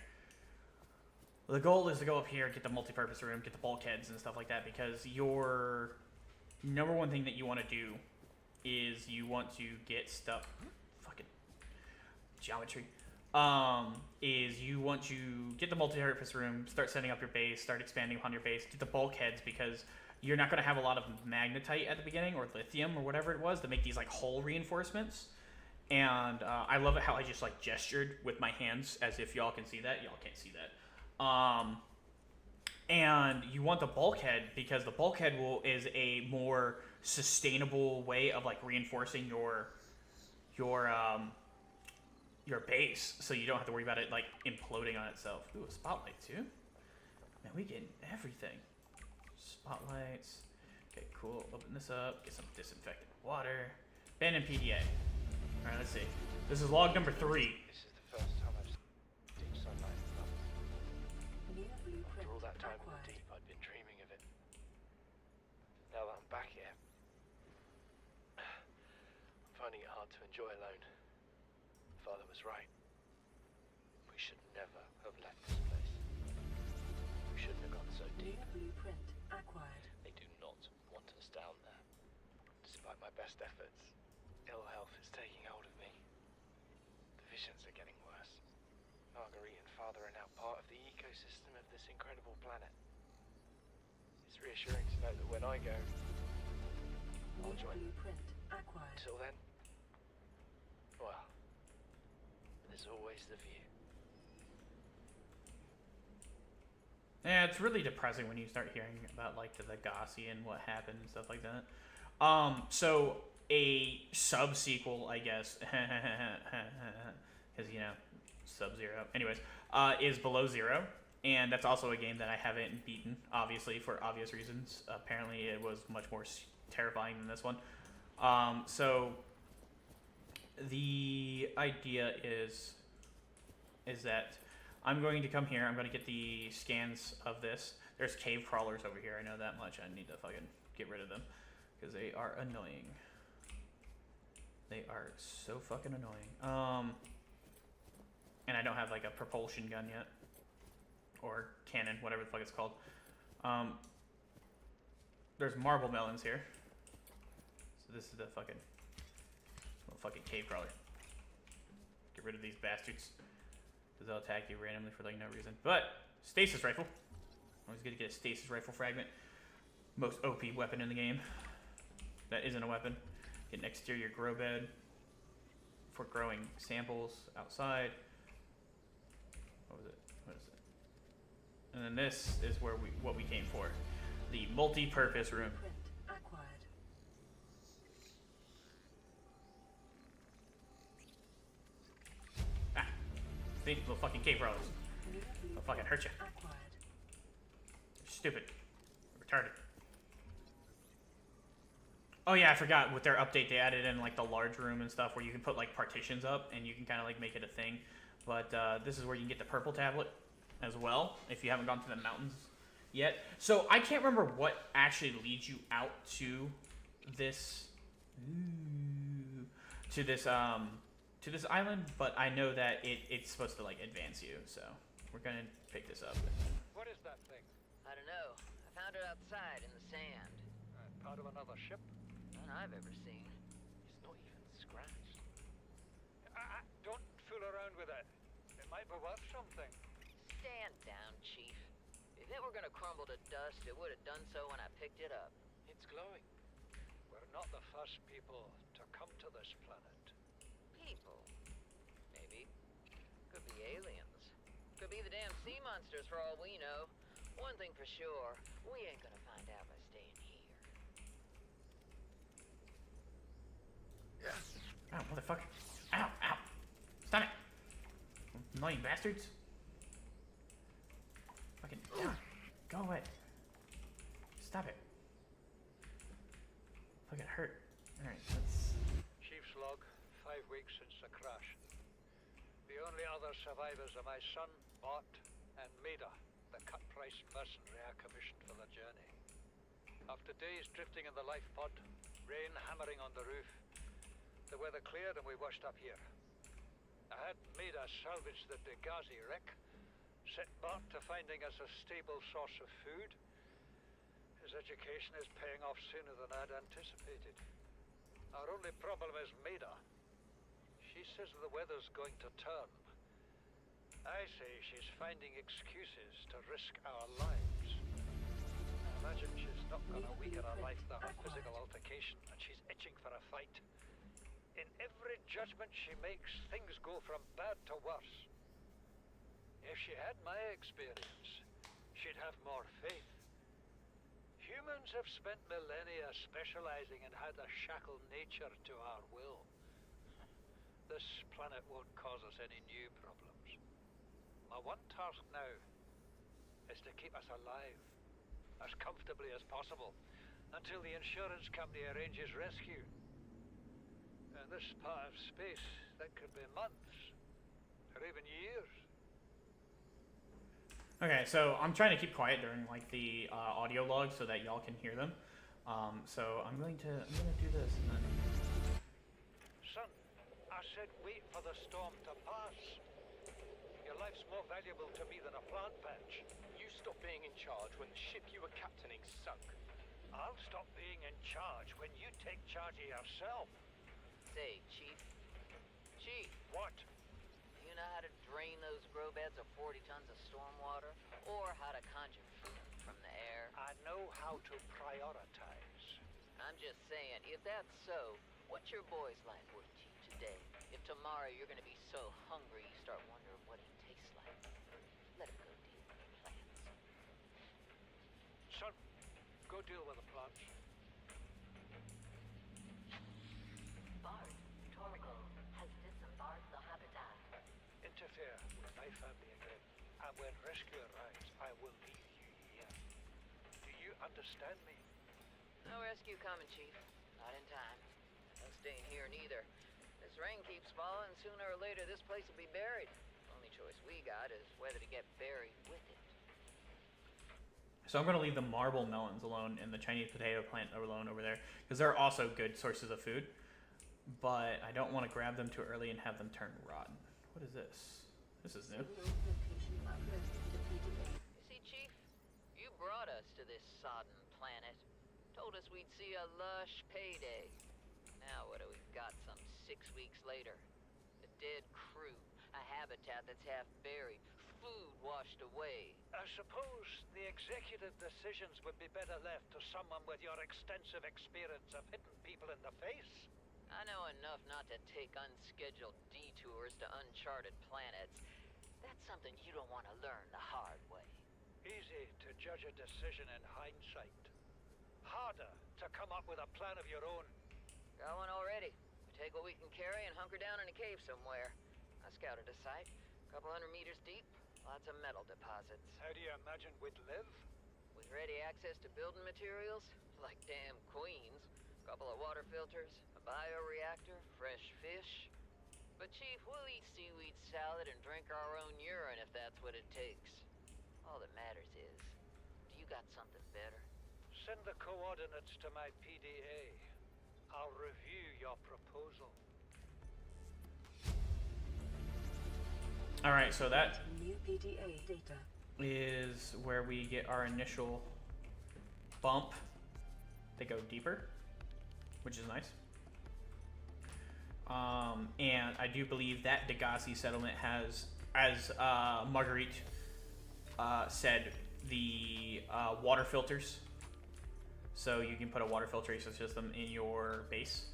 The goal is to go up here, get the multi-purpose room, get the bulkheads and stuff like that, because your #1 thing that you want to do is you want to get stuff. Fucking geometry. Is you want to get the multi-purpose room, start setting up your base, start expanding upon your base, get the bulkheads, because you're not going to have a lot of magnetite at the beginning, or lithium, or whatever it was, to make these like hull reinforcements. And I love it how I just like gestured with my hands as if y'all can see that. Y'all can't see that. And you want the bulkhead because the bulkhead is a more sustainable way of like reinforcing your base, so you don't have to worry about it like imploding on itself. Ooh, a spotlight too. Man, we get everything. Spotlights. Okay, cool. Open this up. Get some disinfectant water. Abandoned PDA. All right, let's see. This is log number 3. This is the first time I've seen sunlight in months. New blueprint After all that time in the acquired. deep, I'd been dreaming of it. Now that I'm back here, I'm finding it hard to enjoy alone. Father was right. We should never have left this place. We shouldn't have gone so New deep. blueprint acquired. They do not want us down there. Despite my best efforts, ill health is taking hold of me. The visions are getting worse. Marguerite and Father are now part of the ecosystem of this incredible planet. It's reassuring to know that when I go, I'll New join them. blueprint acquired. Until then, well, there's always the view. Yeah, it's really depressing when you start hearing about like the Degasi and what happened and stuff like that. So a sub-sequel, I guess, because, you know, Sub-Zero. Anyways, is Below Zero, and that's also a game that I haven't beaten, obviously, for obvious reasons. Apparently, it was much more terrifying than this one. So the idea is that I'm going to come here. I'm going to get the scans of this. There's cave crawlers over here. I know that much. I need to fucking get rid of them because they are annoying. They are so fucking annoying. And I don't have like a propulsion gun yet, or cannon, whatever the fuck it's called. There's marble melons here. So this is the fucking cave crawler. Get rid of these bastards. Because they'll attack you randomly for like no reason. But, stasis rifle. Always good to get a stasis rifle fragment. Most OP weapon in the game. That isn't a weapon. Get an exterior grow bed for growing samples outside. What was it? What is it? And then this is where what we came for. The multi-purpose room. Print acquired. Ah. See? Little fucking cave rollers. New They'll fucking hurt you. acquired. Stupid. Retarded. Oh yeah, I forgot with their update they added in like the large room and stuff where you can put like partitions up and you can kind of like make it a thing. But this is where you can get the purple tablet as well if you haven't gone to the mountains yet. So I can't remember what actually leads you out to this island, but I know that it's supposed to like advance you. So we're gonna pick this up. What is that thing? I don't know. I found it outside in the sand. Part of another ship? None I've ever seen. It's not even scratched. Don't fool around with it. It might be worth something. Stand down, Chief. If it were gonna crumble to dust, it would have done so when I picked it up. It's glowing. We're not the first people to come to this planet. People. Maybe. Could be aliens. Could be the damn sea monsters for all we know. One thing for sure, we ain't gonna find out by staying here. Ow, motherfucker. Ow, ow. Stop it. Annoying bastards. Fucking, go away. Stop it. Fucking hurt. Alright, let's... Chief's log, 5 weeks since the crash. The only other survivors are my son, Bart, and Maida, the cut-price mercenary I commissioned for the journey. After days drifting in the life pod, rain hammering on the roof, the weather cleared and we washed up here. I had Maida salvage the Degazi wreck, set Bart to finding us a stable source of food. His education is paying off sooner than I'd anticipated. Our only problem is Maida. She says the weather's going to turn. I say she's finding excuses to risk our lives. I imagine she's not gonna weaken her life to her physical altercation, and she's itching for a fight. In every judgment she makes, things go from bad to worse. If she had my experience, she'd have more faith. Humans have spent millennia specializing in how to shackle nature to our will. This planet won't cause us any new problems. My one task now is to keep us alive, as comfortably as possible, until the insurance company arranges rescue. In this part of space, that could be months, or even years. Okay, so I'm trying to keep quiet during like the audio log so that y'all can hear them. So I'm gonna do this and then... Son, I said wait for the storm to pass. Your life's more valuable to me than a plant patch. You stopped being in charge when the ship you were captaining sunk. I'll stop being in charge when you take charge of yourself. Say, Chief. Chief, What? do you know how to drain those grow beds of 40 tons of storm water? Or how to conjure food from the air? I know how to prioritize. I'm just saying, if that's so, what's your boy's life worth to you today? If tomorrow you're gonna be so hungry you start wondering what he tastes like, let him go deal with the plants. Son, go deal with the plants. Bart, Torgo has disembarked the habitat. Interfere with my family again, and when rescue arrives, I will leave you here. Do you understand me? No rescue coming, Chief. Not in time. No staying here neither. This rain keeps falling, sooner or later this place will be buried. Only choice we got is whether to get buried with it. So I'm gonna leave the marble melons alone and the Chinese potato plant alone over there because they're also good sources of food. But I don't want to grab them too early and have them turn rotten. What is this? This is new. Location uploaded to PDA. You see, Chief, you brought us to this sodden planet. Told us we'd see a lush payday. Now what do we got some 6 weeks later? The dead crew, a habitat that's half buried, food washed away. I suppose the executive decisions would be better left to someone with your extensive experience of hitting people in the face. I know enough not to take unscheduled detours to uncharted planets. That's something you don't want to learn the hard way. Easy to judge a decision in hindsight. Harder to come up with a plan of your own. Got one already. We take what we can carry and hunker down in a cave somewhere. I scouted a site, a couple 100 meters deep, lots of metal deposits. How do you imagine we'd live? With ready access to building materials, like damn queens, a couple of water filters, a bioreactor, fresh fish. But Chief, we'll eat seaweed salad and drink our own urine if that's what it takes. All that matters is, do you got something better? Send the coordinates to my PDA. I'll review your proposal. All right, so that New PDA data. is where we get our initial bump to go deeper, which is nice. And I do believe that Degassi settlement has, as Marguerite said, the water filters. So you can put a water filtration system in your base,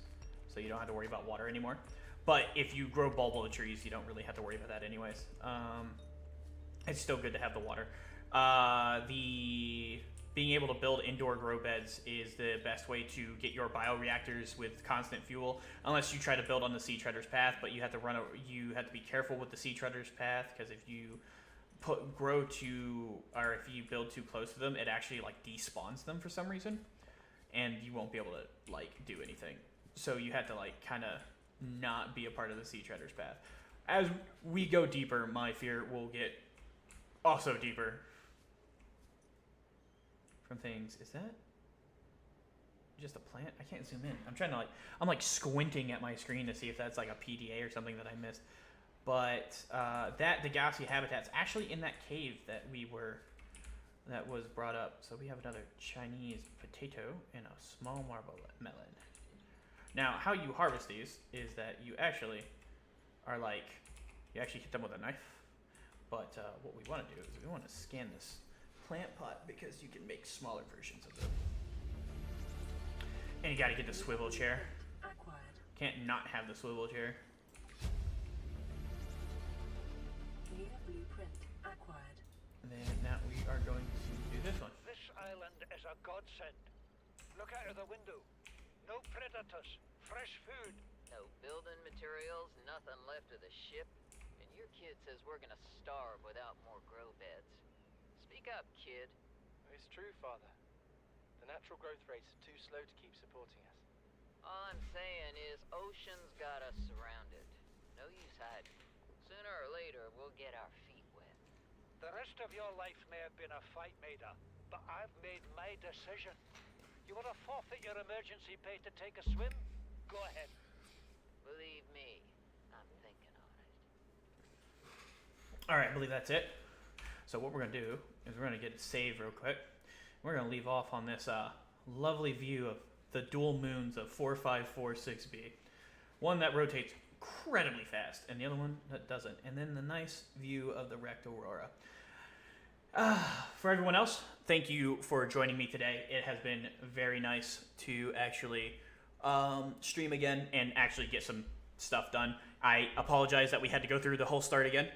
so you don't have to worry about water anymore. But if you grow bulbula trees, you don't really have to worry about that anyways. It's still good to have the water. Being able to build indoor grow beds is the best way to get your bioreactors with constant fuel, unless you try to build on the sea treader's path. But you have to you have to be careful with the sea treader's path, because if you if you build too close to them, it actually like despawns them for some reason, and you won't be able to like do anything. So you have to like kind of not be a part of the sea treader's path. As we go deeper, my fear will get also deeper from things. Is that just a plant? I can't zoom in. I'm trying to I'm like squinting at my screen to see if that's like a PDA or something that I missed. But that Degassi habitat's actually in that cave that was brought up. So we have another Chinese potato and a small marble melon. Now, how you harvest these is that you actually are you actually hit them with a knife. But what we want to do is we want to scan this plant pot, because you can make smaller versions of them. And you got to get the swivel chair. Acquired. Can't not have the swivel chair. New blueprint acquired. And then now we are going to do this one. This island is a godsend. Look out of the window. No predators. Fresh food. No building materials, nothing left of the ship. And your kid says we're gonna starve without more grow beds. Speak up, kid. It's true, Father. The natural growth rates are too slow to keep supporting us. All I'm saying is ocean's got us surrounded. No use hiding. Sooner or later, we'll get our feet wet. The rest of your life may have been a fight, Maida, but I've made my decision. You want to forfeit your emergency pay to take a swim? Go ahead. Believe me, I'm thinking on it. All right, I believe that's it. So what we're going to do is we're going to get it saved real quick. We're going to leave off on this lovely view of the dual moons of 4546b. One that rotates incredibly fast, and the other one that doesn't. And then the nice view of the wrecked Aurora. For everyone else, thank you for joining me today. It has been very nice to actually stream again and actually get some stuff done. I apologize that we had to go through the whole start again.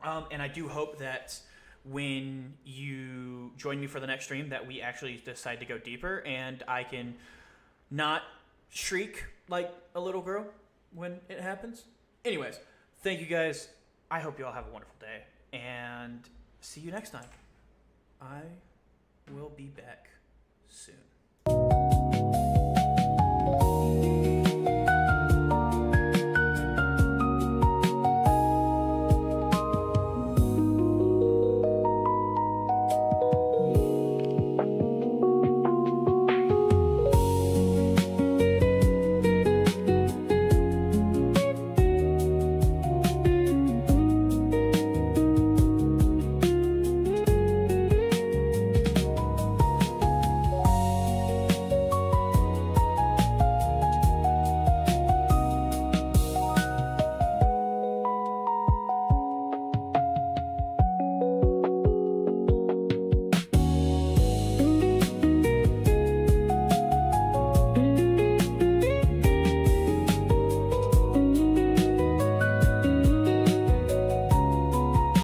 And I do hope that when you join me for the next stream that we actually decide to go deeper and I can not shriek like a little girl when it happens. Anyways, thank you guys. I hope you all have a wonderful day, and see you next time. I will be back soon.